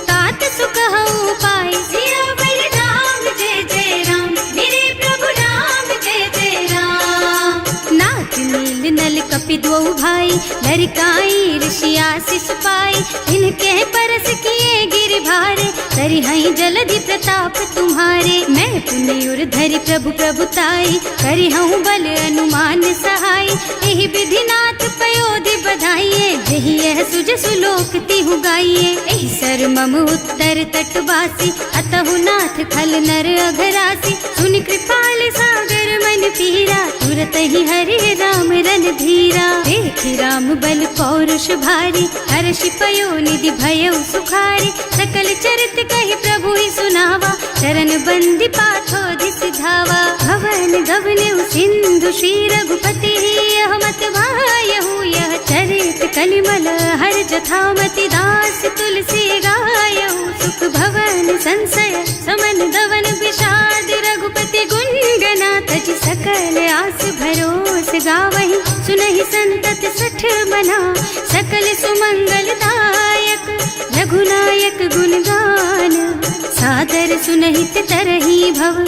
तात सुकहु पाई, सियावर राम जय जय राम, मेरे प्रभु राम जय जय राम, नाथ नील नल कपि द्वौ भाई, लरिकाई ऋषि आशीष पाई, इनके परस किए गिर भारे, तरि हई जलधि प्रताप तुम्हारे, मैं पुनि उर धरि प्रभु प्रभुताई, करि हूँ बल अनुमान सहाय, एहि विधि नाथ पयोधि बधाइए, जही यह सुज सुलोक तिहु गाइए। एहि सर मम उत्तर तटवासी, अतहु नाथ खल नर अघरासी। सुनि कृपाल सागर मन पीरा, तुरत ही हरि राम रन धीरा। देखि राम बल पौरुष भारी, हर्षि पयो निधि भयउ सुखारी। सकल चरित कहि प्रभु ही सुनावा, चरण बंदी पाथो दिस धावा। भवन गवनेउ सिंधु श्री रघुपति, यह मत भायहु यह चरित कलिमल हर जथामति। दास तुलसी गायहु, सुख भवन संशय समन दवन विषाद। रघुपति गुण गना तज सकल आस भरोस गावहि। सुनहि संतत सठ मना, सकल सुमंगल दायक। रघुनायक गुण गान, सादर सुनहित तरहि भव।